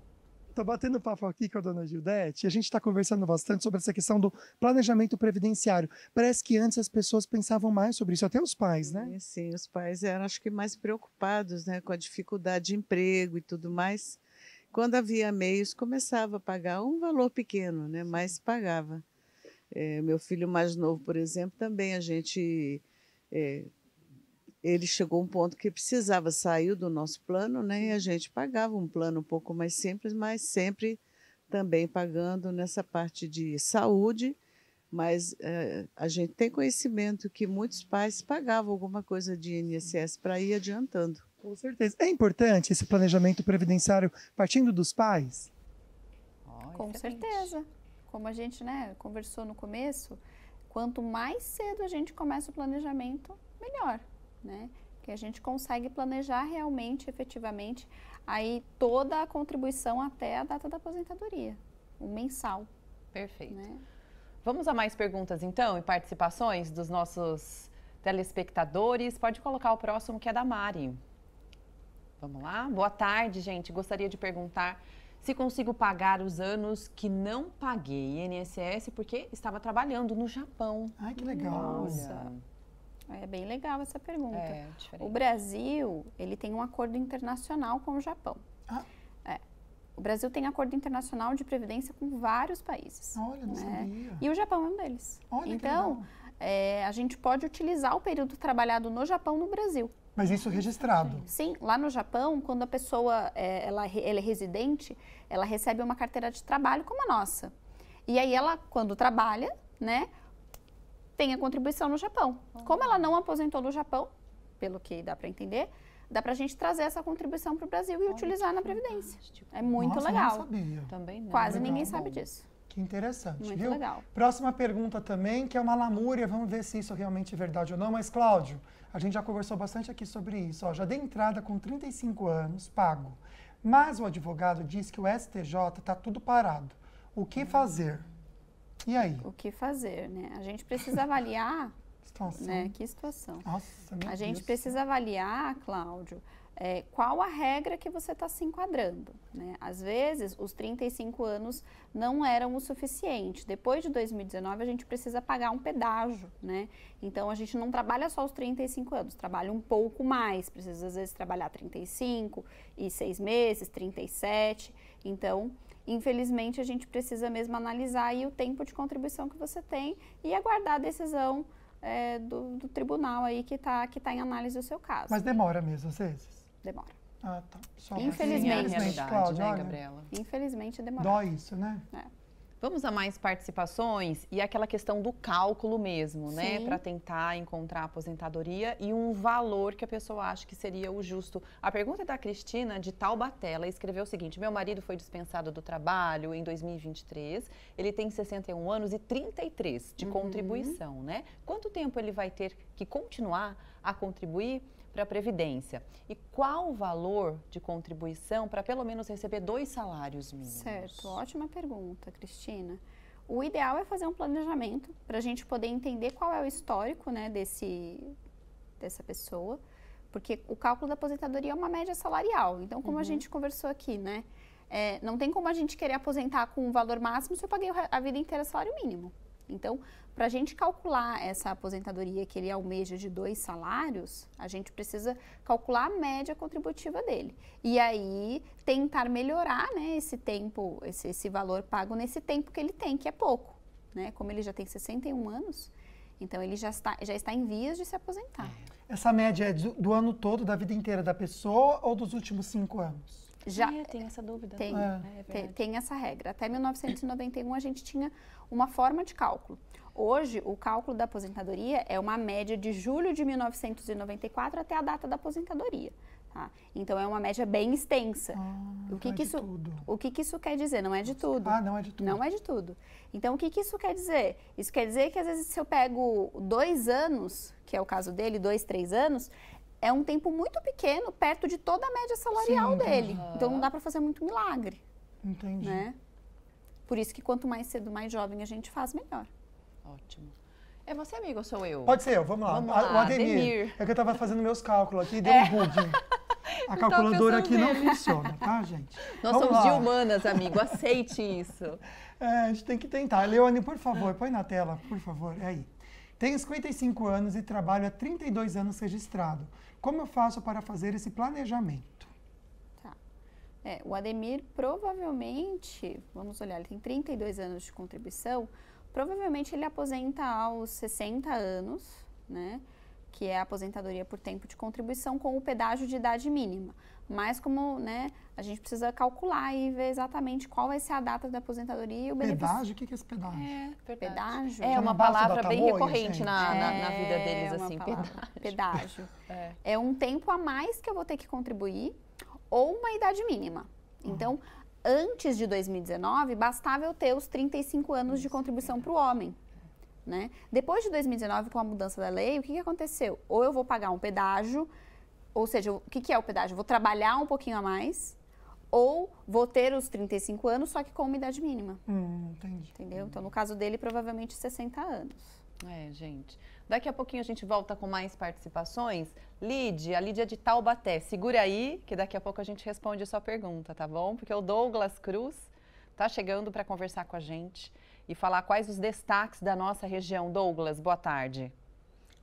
Estou batendo papo aqui com a dona Gildete e a gente está conversando bastante sobre essa questão do planejamento previdenciário. Parece que antes as pessoas pensavam mais sobre isso, até os pais, né? Sim, os pais eram, acho que, mais preocupados, né, com a dificuldade de emprego e tudo mais. Quando havia meios, começava a pagar um valor pequeno, né, mas pagava. Meu filho mais novo, por exemplo, também a gente... ele chegou a um ponto que precisava sair do nosso plano, né? E a gente pagava um plano um pouco mais simples, mas sempre também pagando nessa parte de saúde, Mas a gente tem conhecimento que muitos pais pagavam alguma coisa de INSS para ir adiantando. Com certeza. É importante esse planejamento previdenciário partindo dos pais? Com certeza. Como a gente, né, conversou no começo, quanto mais cedo a gente começa o planejamento, melhor, né? Que a gente consegue planejar realmente, efetivamente, aí toda a contribuição até a data da aposentadoria, o mensal. Perfeito. Né? Vamos a mais perguntas, então, e participações dos nossos telespectadores. Pode colocar o próximo, que é da Mari. Vamos lá? Boa tarde, gente. Gostaria de perguntar se consigo pagar os anos que não paguei INSS porque estava trabalhando no Japão. Ai, que legal. Nossa. É bem legal essa pergunta. É, diferente. O Brasil, ele tem um acordo internacional com o Japão. Ah. O Brasil tem acordo internacional de previdência com vários países. Olha, não sabia. E o Japão é um deles. Olha, então, a gente pode utilizar o período trabalhado no Japão no Brasil. Mas isso registrado? Sim, lá no Japão, quando a pessoa ela é residente, ela recebe uma carteira de trabalho como a nossa. E aí ela, quando trabalha, né, tem a contribuição no Japão. Como ela não aposentou no Japão, pelo que dá para entender, dá para a gente trazer essa contribuição para o Brasil e utilizar na Previdência. É muito legal. Não sabia. Também não. Quase Legal, ninguém sabe disso. Que interessante, Muito viu? legal. Próxima pergunta também, que é uma lamúria, vamos ver se isso realmente é verdade ou não. Mas, Cláudio, a gente já conversou bastante aqui sobre isso. Ó, já dei entrada com 35 anos, pago. Mas o advogado diz que o STJ está tudo parado. O que fazer? E aí? O que fazer, né? A gente precisa avaliar... Situação. Né? Que situação. Nossa, meu A gente Deus. precisa avaliar, Cláudio, qual a regra que você está se enquadrando. Né? Às vezes, os 35 anos não eram o suficiente. Depois de 2019, a gente precisa pagar um pedágio. Né? Então, a gente não trabalha só os 35 anos, trabalha um pouco mais. Precisa, às vezes, trabalhar 35 e 6 meses, 37. Então, infelizmente, a gente precisa mesmo analisar aí o tempo de contribuição que você tem e aguardar a decisão do tribunal aí que tá em análise do seu caso. Mas demora mesmo, às vezes? Demora. Ah, tá. Só Infelizmente, realidade, Cláudio, né, olha, Gabriela? Infelizmente demora. dói isso, né? Vamos a mais participações e aquela questão do cálculo mesmo, né? Sim. Para tentar encontrar a aposentadoria e um valor que a pessoa acha que seria o justo. A pergunta é da Cristina, de Taubaté. Ela escreveu o seguinte: meu marido foi dispensado do trabalho em 2023, ele tem 61 anos e 33 de contribuição, né? Quanto tempo ele vai ter que continuar a contribuir para a Previdência? E qual o valor de contribuição para pelo menos receber 2 salários mínimos? Certo, ótima pergunta, Cristina. O ideal é fazer um planejamento para a gente poder entender qual é o histórico, né, dessa pessoa, porque o cálculo da aposentadoria é uma média salarial. Então, como a gente conversou aqui, né, não tem como a gente querer aposentar com um valor máximo se eu paguei a vida inteira salário mínimo. Então, para a gente calcular essa aposentadoria que ele almeja de 2 salários, a gente precisa calcular a média contributiva dele. E aí, tentar melhorar, né, esse tempo, esse valor pago nesse tempo que ele tem, que é pouco. Né? Como ele já tem 61 anos, então ele já está em vias de se aposentar. Essa média é do ano todo, da vida inteira da pessoa ou dos últimos 5 anos? Já tem essa dúvida. Tem essa regra. Até 1991 a gente tinha uma forma de cálculo. Hoje, o cálculo da aposentadoria é uma média de julho de 1994 até a data da aposentadoria. Tá? Então, é uma média bem extensa. O que isso quer dizer? Não é de tudo. Ah, não é de tudo. Não é de tudo. Então, o que isso quer dizer? Isso quer dizer que, às vezes, se eu pego 2 anos, que é o caso dele, 2, 3 anos, é um tempo muito pequeno, perto de toda a média salarial dele. Então, não dá para fazer muito milagre. Entendi. Né? Por isso que quanto mais cedo, mais jovem a gente faz, melhor. Ótimo. É você, amigo, ou sou eu? Pode ser eu, vamos lá. O Ademir. É que eu estava fazendo meus cálculos aqui e deu um bug. A calculadora aqui não funciona, tá, gente? Nós somos de humanas, amigo. Aceite isso. A gente tem que tentar. Leone, por favor, põe na tela, por favor. É aí. Tenho 55 anos e trabalho há 32 anos registrado. Como eu faço para fazer esse planejamento? Tá. O Ademir provavelmente, vamos olhar, ele tem 32 anos de contribuição, provavelmente ele aposenta aos 60 anos, né? que é a aposentadoria por tempo de contribuição com o pedágio de idade mínima. Mas como, né, a gente precisa calcular e ver exatamente qual vai ser a data da aposentadoria e o benefício. Pedágio? O que é esse pedágio? Pedágio? É uma palavra bem recorrente na vida deles, assim, pedágio. É um tempo a mais que eu vou ter que contribuir ou uma idade mínima. Então, antes de 2019, bastava eu ter os 35 anos de contribuição para o homem. Né? Depois de 2019, com a mudança da lei, o que aconteceu? Ou eu vou pagar um pedágio, ou seja, o que é o pedágio? Eu vou trabalhar um pouquinho a mais, ou vou ter os 35 anos, só que com uma idade mínima. Entendi. Entendeu? Então, no caso dele, provavelmente 60 anos. Gente. Daqui a pouquinho a gente volta com mais participações. A Lídia de Taubaté, segura aí, que daqui a pouco a gente responde a sua pergunta, tá bom? Porque o Douglas Cruz tá chegando para conversar com a gente e falar quais os destaques da nossa região. Douglas, boa tarde.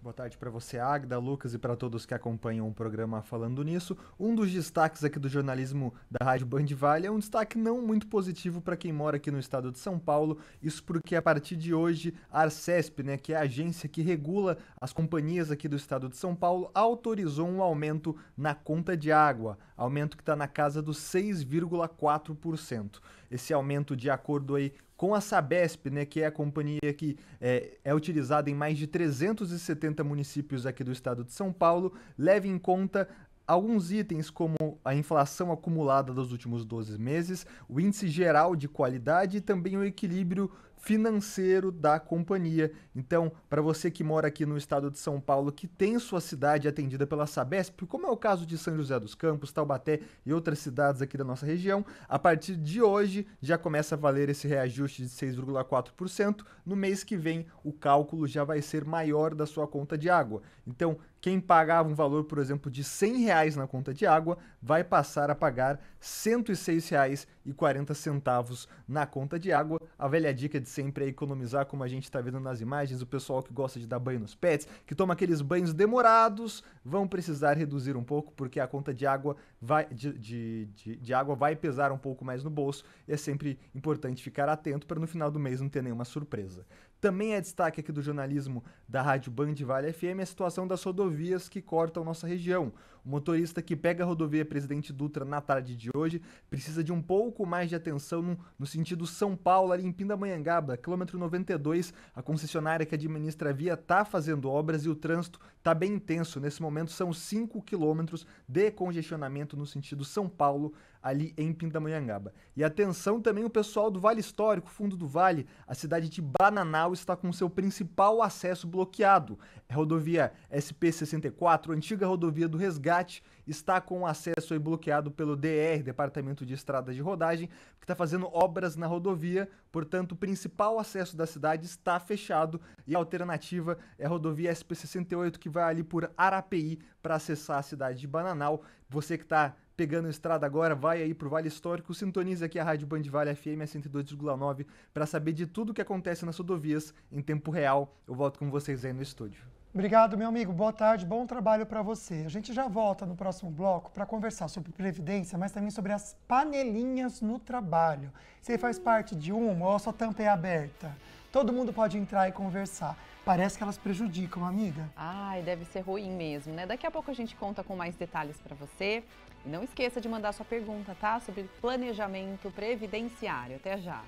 Boa tarde para você, Águida, Lucas, e para todos que acompanham o programa Falando Nisso. Um dos destaques aqui do jornalismo da Rádio Band Vale é um destaque não muito positivo para quem mora aqui no estado de São Paulo. Isso porque a partir de hoje a Arcesp, né, que é a agência que regula as companhias aqui do estado de São Paulo, autorizou um aumento na conta de água, aumento que está na casa dos 6,4%. Esse aumento, de acordo aí com a Sabesp, né, que é a companhia que é utilizada em mais de 370 municípios aqui do estado de São Paulo, leva em conta alguns itens como a inflação acumulada dos últimos 12 meses, o índice geral de qualidade e também o equilíbrio financeiro da companhia. Então, para você que mora aqui no estado de São Paulo, que tem sua cidade atendida pela Sabesp, como é o caso de São José dos Campos, Taubaté e outras cidades aqui da nossa região, a partir de hoje já começa a valer esse reajuste de 6,4%. No mês que vem, o cálculo já vai ser maior da sua conta de água. Então, quem pagava um valor, por exemplo, de R$100 na conta de água, vai passar a pagar R$ 106,40 na conta de água. A velha dica de sempre é economizar, como a gente está vendo nas imagens. O pessoal que gosta de dar banho nos pets, que toma aqueles banhos demorados, vão precisar reduzir um pouco, porque a conta de água de água vai pesar um pouco mais no bolso. E é sempre importante ficar atento para no final do mês não ter nenhuma surpresa. Também é destaque aqui do jornalismo da Rádio Band Vale FM a situação das rodovias que cortam nossa região. O motorista que pega a rodovia Presidente Dutra na tarde de hoje precisa de um pouco mais de atenção no sentido São Paulo, ali em Pindamonhangaba, quilômetro 92. A concessionária que administra a via está fazendo obras e o trânsito está bem intenso. Nesse momento são 5 quilômetros de congestionamento no sentido São Paulo, ali em Pindamonhangaba. E atenção também o pessoal do Vale Histórico, Fundo do Vale. A cidade de Bananal está com seu principal acesso bloqueado. A rodovia SP-64, antiga rodovia do Resgate, está com o acesso aí bloqueado pelo DR, Departamento de Estradas de Rodagem, que está fazendo obras na rodovia. Portanto, o principal acesso da cidade está fechado e a alternativa é a rodovia SP-68, que vai ali por Arapeí para acessar a cidade de Bananal. Você que está pegando a estrada agora, vai aí pro Vale Histórico, sintonize aqui a Rádio Band Vale FM, a 102,9, para saber de tudo o que acontece nas rodovias em tempo real. Eu volto com vocês aí no estúdio. Obrigado, meu amigo. Boa tarde, bom trabalho para você. A gente já volta no próximo bloco para conversar sobre previdência, mas também sobre as panelinhas no trabalho. Você faz parte de uma ou a sua tampa é aberta? Todo mundo pode entrar e conversar. Parece que elas prejudicam, amiga. Ai, deve ser ruim mesmo, né? Daqui a pouco a gente conta com mais detalhes para você. E não esqueça de mandar sua pergunta, tá? Sobre planejamento previdenciário. Até já.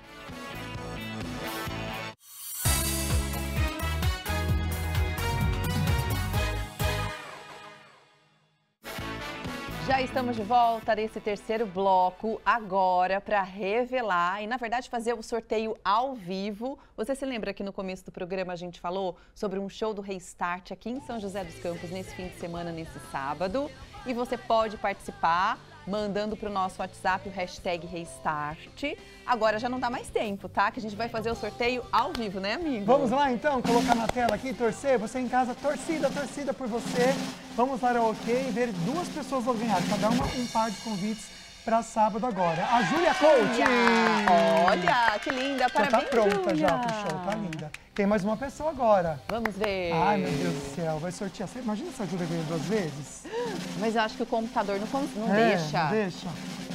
Já estamos de volta nesse terceiro bloco agora para revelar e, na verdade, fazer o sorteio ao vivo. Você se lembra que no começo do programa a gente falou sobre um show do Restart aqui em São José dos Campos nesse fim de semana, nesse sábado. E você pode participar mandando para o nosso WhatsApp o hashtag Restart. Agora já não dá mais tempo, tá? Que a gente vai fazer o sorteio ao vivo, né, amigo? Vamos lá, então, colocar na tela aqui, torcer. Você em casa, torcida por você. Vamos lá ao OK e ver 2 pessoas vão ganhar. Cada uma um par de convites para sábado agora. A Júlia Couto! Olha, que linda! Parabéns, já tá pronta Júlia. já pro show, tá linda. Tem mais uma pessoa agora. Vamos ver. Ai, meu Deus do céu, vai sortear. Imagina se a Júlia ganha 2 vezes. Mas eu acho que o computador não deixa. Não deixa.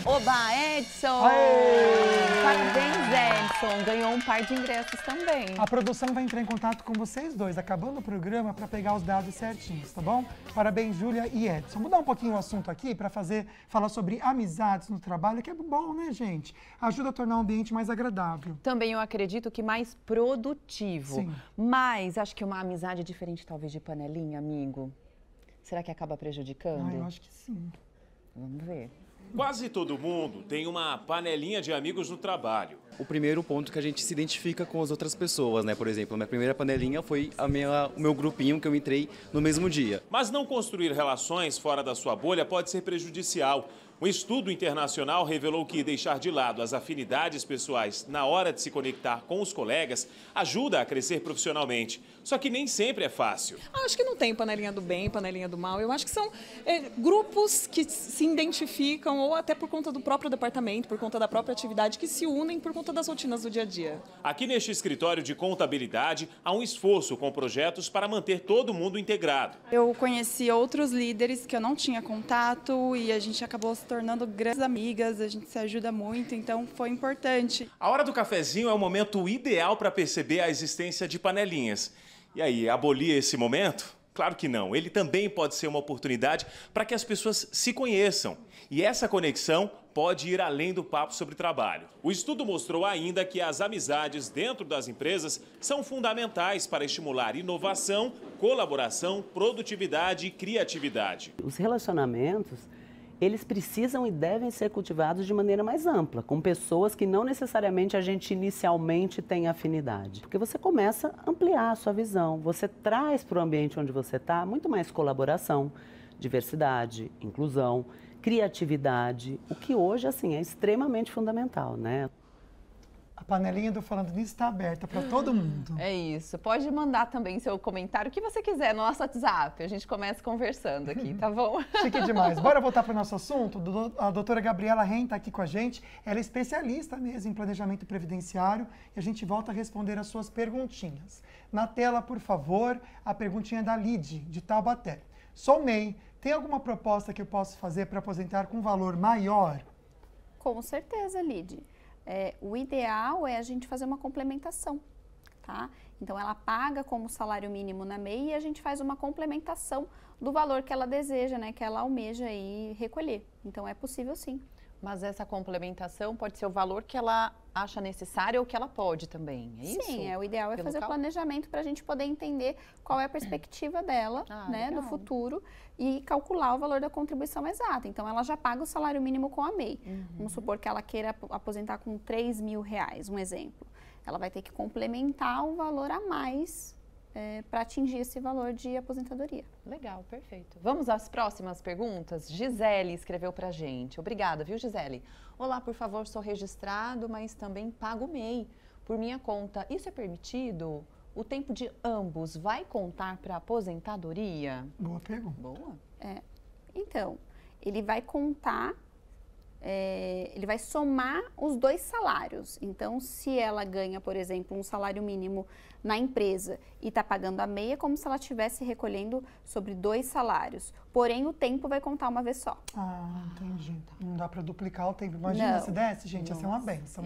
Oba, Edson! Aê! Parabéns, Edson! Ganhou um par de ingressos também. A produção vai entrar em contato com vocês dois, acabando o programa, para pegar os dados certinhos, tá bom? Parabéns, Júlia e Edson. Mudar um pouquinho o assunto aqui para falar sobre amizades no trabalho, que é bom, né, gente? Ajuda a tornar o ambiente mais agradável. Também eu acredito que mais produtivo. Sim. Mas acho que uma amizade diferente, talvez, de panelinha, amigo. Será que acaba prejudicando? Eu acho que sim. Vamos ver. Quase todo mundo tem uma panelinha de amigos no trabalho. O primeiro ponto que a gente se identifica com as outras pessoas, né? Por exemplo, a minha primeira panelinha foi o meu grupinho que eu entrei no mesmo dia. Mas não construir relações fora da sua bolha pode ser prejudicial. Um estudo internacional revelou que deixar de lado as afinidades pessoais na hora de se conectar com os colegas ajuda a crescer profissionalmente. Só que nem sempre é fácil. Acho que não tem panelinha do bem, panelinha do mal. Eu acho que são grupos que se identificam, ou até por conta do próprio departamento, por conta da própria atividade, que se unem por conta das rotinas do dia a dia. Aqui neste escritório de contabilidade, há um esforço com projetos para manter todo mundo integrado. Eu conheci outros líderes que eu não tinha contato e a gente acabou se tornando grandes amigas, a gente se ajuda muito, então foi importante. A hora do cafezinho é o momento ideal para perceber a existência de panelinhas. E aí, abolir esse momento? Claro que não. Ele também pode ser uma oportunidade para que as pessoas se conheçam. E essa conexão pode ir além do papo sobre trabalho. O estudo mostrou ainda que as amizades dentro das empresas são fundamentais para estimular inovação, colaboração, produtividade e criatividade. Os relacionamentos, eles precisam e devem ser cultivados de maneira mais ampla, com pessoas que não necessariamente a gente inicialmente tem afinidade. Porque você começa a ampliar a sua visão, você traz para o ambiente onde você está muito mais colaboração, diversidade, inclusão, criatividade, o que hoje assim é extremamente fundamental, né? A panelinha do Falando Nisso está aberta para todo mundo. É isso. Pode mandar também seu comentário, o que você quiser, no nosso WhatsApp. A gente começa conversando aqui, tá bom? Chique demais. Bora voltar para o nosso assunto? A doutora Gabriela Ren está aqui com a gente. Ela é especialista mesmo em planejamento previdenciário e a gente volta a responder as suas perguntinhas. Na tela, por favor, a perguntinha da Lid, de Taubaté. Sou MEI. Tem alguma proposta que eu posso fazer para aposentar com um valor maior? Com certeza, Lid. O ideal é a gente fazer uma complementação, tá? Então, ela paga como salário mínimo na MEI e a gente faz uma complementação do valor que ela deseja, né? Que ela almeja aí recolher. Então, é possível sim. Mas essa complementação pode ser o valor que ela acha necessário ou que ela pode também, é isso? Sim, o ideal é fazer o planejamento para a gente poder entender qual é a perspectiva dela, né, do futuro e calcular o valor da contribuição exata. Então, ela já paga o salário mínimo com a MEI. Vamos supor que ela queira aposentar com R$3.000, um exemplo. Ela vai ter que complementar um valor a mais para atingir esse valor de aposentadoria. Legal, perfeito. Vamos às próximas perguntas? Gisele escreveu pra gente. Obrigada, viu, Gisele? Olá, por favor, sou registrado, mas também pago MEI por minha conta. Isso é permitido? O tempo de ambos vai contar para aposentadoria? Boa pergunta. Boa. Então, ele vai contar, ele vai somar os dois salários. Então, se ela ganha, por exemplo, um salário mínimo na empresa e está pagando a MEI, é como se ela estivesse recolhendo sobre 2 salários. Porém, o tempo vai contar uma vez só. Ah, entendi. Não dá para duplicar o tempo. Imagina se desse, gente, ia ser uma bênção.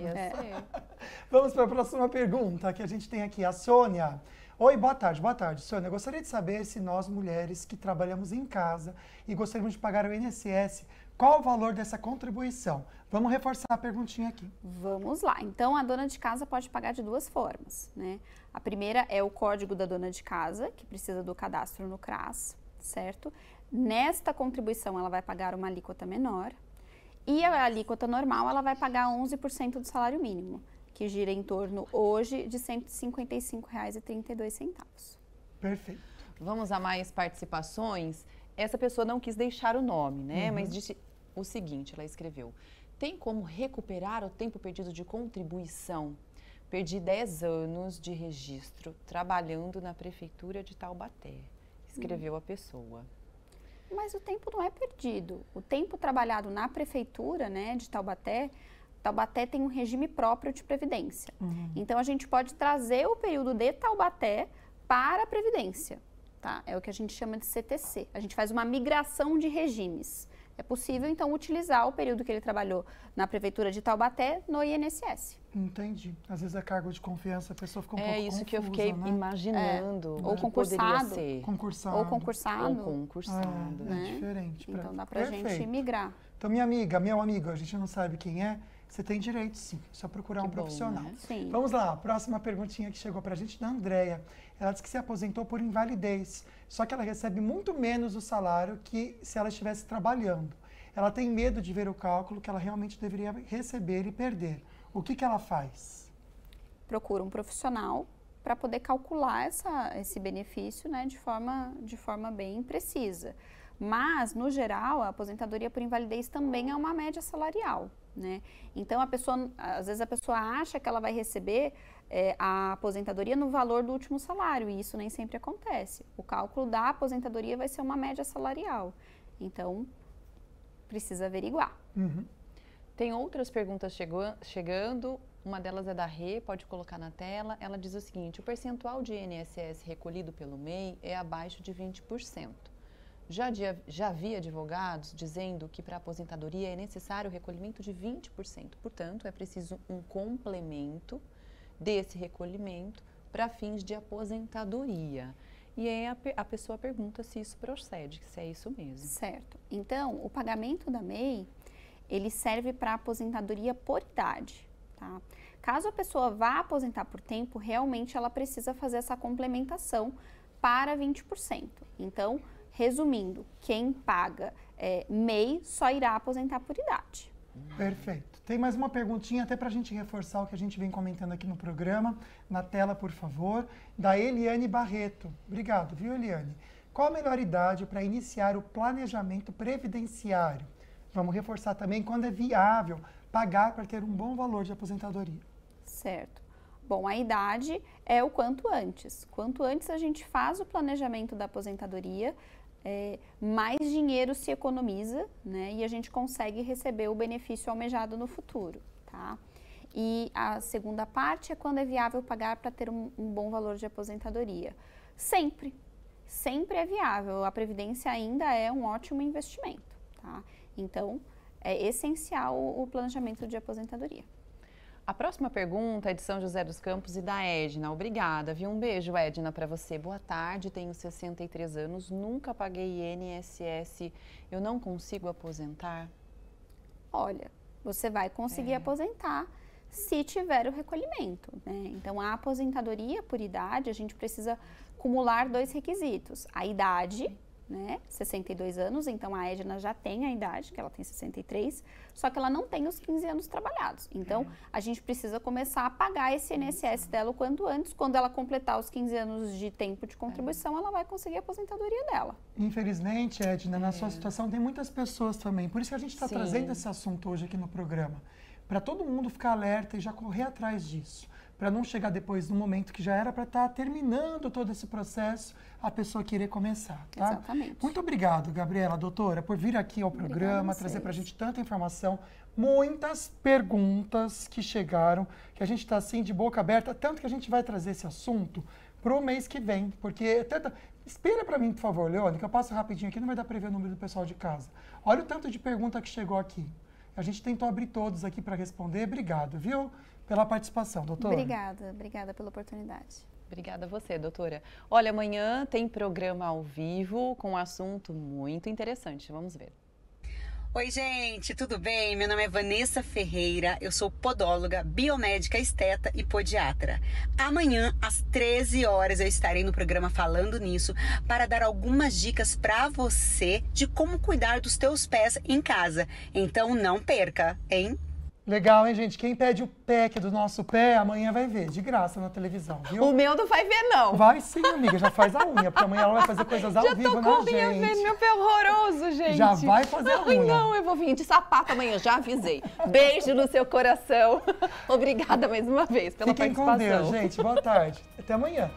Vamos para a próxima pergunta que a gente tem aqui. A Sônia. Oi, boa tarde, Sônia. Gostaria de saber se nós, mulheres que trabalhamos em casa e gostaríamos de pagar o INSS, qual o valor dessa contribuição? Vamos reforçar a perguntinha aqui. Vamos lá. Então, a dona de casa pode pagar de 2 formas, né? A primeira é o código da dona de casa, que precisa do cadastro no CRAS, certo? Nesta contribuição, ela vai pagar uma alíquota menor. E a alíquota normal, ela vai pagar 11% do salário mínimo, que gira em torno, hoje, de R$ 155,32. Perfeito. Vamos a mais participações. Essa pessoa não quis deixar o nome, né? Mas disse o seguinte, ela escreveu: tem como recuperar o tempo perdido de contribuição? Perdi 10 anos de registro trabalhando na prefeitura de Taubaté, escreveu a pessoa. Mas o tempo não é perdido. O tempo trabalhado na prefeitura, né, de Taubaté tem um regime próprio de previdência. Então, a gente pode trazer o período de Taubaté para a previdência. Tá? É o que a gente chama de CTC. A gente faz uma migração de regimes. é possível, então, utilizar o período que ele trabalhou na Prefeitura de Taubaté no INSS. Entendi. Às vezes é cargo de confiança, a pessoa fica um pouco confusa, que eu fiquei imaginando. Ou concursado. Concursado. Ou concursado. Ou concursado. É diferente. Então dá pra gente migrar. Então, minha amiga, meu amigo, a gente não sabe quem é, você tem direito, sim. É só procurar um profissional. Né? Sim. Vamos lá, próxima perguntinha que chegou pra gente, da Andréia. Ela disse que se aposentou por invalidez, só que ela recebe muito menos o salário que se ela estivesse trabalhando. Ela tem medo de ver o cálculo que ela realmente deveria receber e perder. O que ela faz? Procura um profissional para poder calcular esse benefício, né, de forma bem precisa. Mas, no geral, a aposentadoria por invalidez também é uma média salarial, né? Então, às vezes a pessoa acha que ela vai receber a aposentadoria no valor do último salário, e isso nem sempre acontece. O cálculo da aposentadoria vai ser uma média salarial. Então, precisa averiguar. Uhum. Tem outras perguntas chegando, uma delas é da Rê, pode colocar na tela. Ela diz o seguinte: o percentual de INSS recolhido pelo MEI é abaixo de 20%. Já vi advogados dizendo que para a aposentadoria é necessário o recolhimento de 20%. Portanto, é preciso um complemento desse recolhimento para fins de aposentadoria. E aí a pessoa pergunta se isso procede, se é isso mesmo. Certo. Então, o pagamento da MEI, ele serve para aposentadoria por idade, tá? Caso a pessoa vá aposentar por tempo, realmente ela precisa fazer essa complementação para 20%. Então, resumindo, quem paga MEI só irá aposentar por idade. Perfeito. Tem mais uma perguntinha, até para a gente reforçar o que a gente vem comentando aqui no programa. Na tela, por favor, da Eliane Barreto. Obrigado, viu, Eliane? Qual a melhor idade para iniciar o planejamento previdenciário? Vamos reforçar também quando é viável pagar para ter um bom valor de aposentadoria. Certo. Bom, a idade é o quanto antes. Quanto antes a gente faz o planejamento da aposentadoria, mais dinheiro se economiza, né? E a gente consegue receber o benefício almejado no futuro, tá? E a segunda parte é quando é viável pagar para ter um bom valor de aposentadoria. Sempre é viável. A Previdência ainda é um ótimo investimento, tá? Então, é essencial o planejamento de aposentadoria. A próxima pergunta é de São José dos Campos e da Edna. Obrigada, viu? Um beijo, Edna, para você. Boa tarde, tenho 63 anos, nunca paguei INSS. Eu não consigo aposentar? Olha, você vai conseguir aposentar se tiver o recolhimento, né? Então, a aposentadoria por idade, a gente precisa acumular 2 requisitos. A idade, né? 62 anos, então a Edna já tem a idade, que ela tem 63, só que ela não tem os 15 anos trabalhados. Então, a gente precisa começar a pagar esse INSS dela o quanto antes. Quando ela completar os 15 anos de tempo de contribuição, ela vai conseguir a aposentadoria dela. Infelizmente, Edna, na sua situação tem muitas pessoas também. Por isso que a gente está trazendo esse assunto hoje aqui no programa. Para todo mundo ficar alerta e já correr atrás disso. Para não chegar depois no momento que já era para estar terminando todo esse processo, a pessoa querer começar, tá? Exatamente. Muito obrigado, Gabriela, doutora, por vir aqui ao programa, trazer para a gente tanta informação, muitas perguntas que chegaram, que a gente está assim de boca aberta, tanto que a gente vai trazer esse assunto para o mês que vem, porque... Espera para mim, por favor, Leone, que eu passo rapidinho aqui, não vai dar para ver o número do pessoal de casa. Olha o tanto de pergunta que chegou aqui. A gente tentou abrir todos aqui para responder. Obrigado, viu? Pela participação, doutora. Obrigada pela oportunidade. Obrigada a você, doutora. Olha, amanhã tem programa ao vivo com um assunto muito interessante. Vamos ver. Oi, gente, tudo bem? Meu nome é Vanessa Ferreira, eu sou podóloga, biomédica, esteta e podiatra. Amanhã, às 13 horas, eu estarei no programa Falando Nisso para dar algumas dicas para você de como cuidar dos teus pés em casa. Então, não perca, hein? Legal, hein, gente? Quem pede o pack do nosso pé, amanhã vai ver, de graça na televisão, viu? O meu não vai ver, não. Vai sim, amiga, já faz a unha, porque amanhã ela vai fazer coisas ao vivo na gente. Já tô com unha vendo, meu pé horroroso, gente. Já vai fazer a unha. Não, eu vou vir de sapato amanhã, já avisei. Beijo no seu coração. Obrigada mais uma vez pela participação. Fiquem com Deus, gente. Boa tarde. Até amanhã.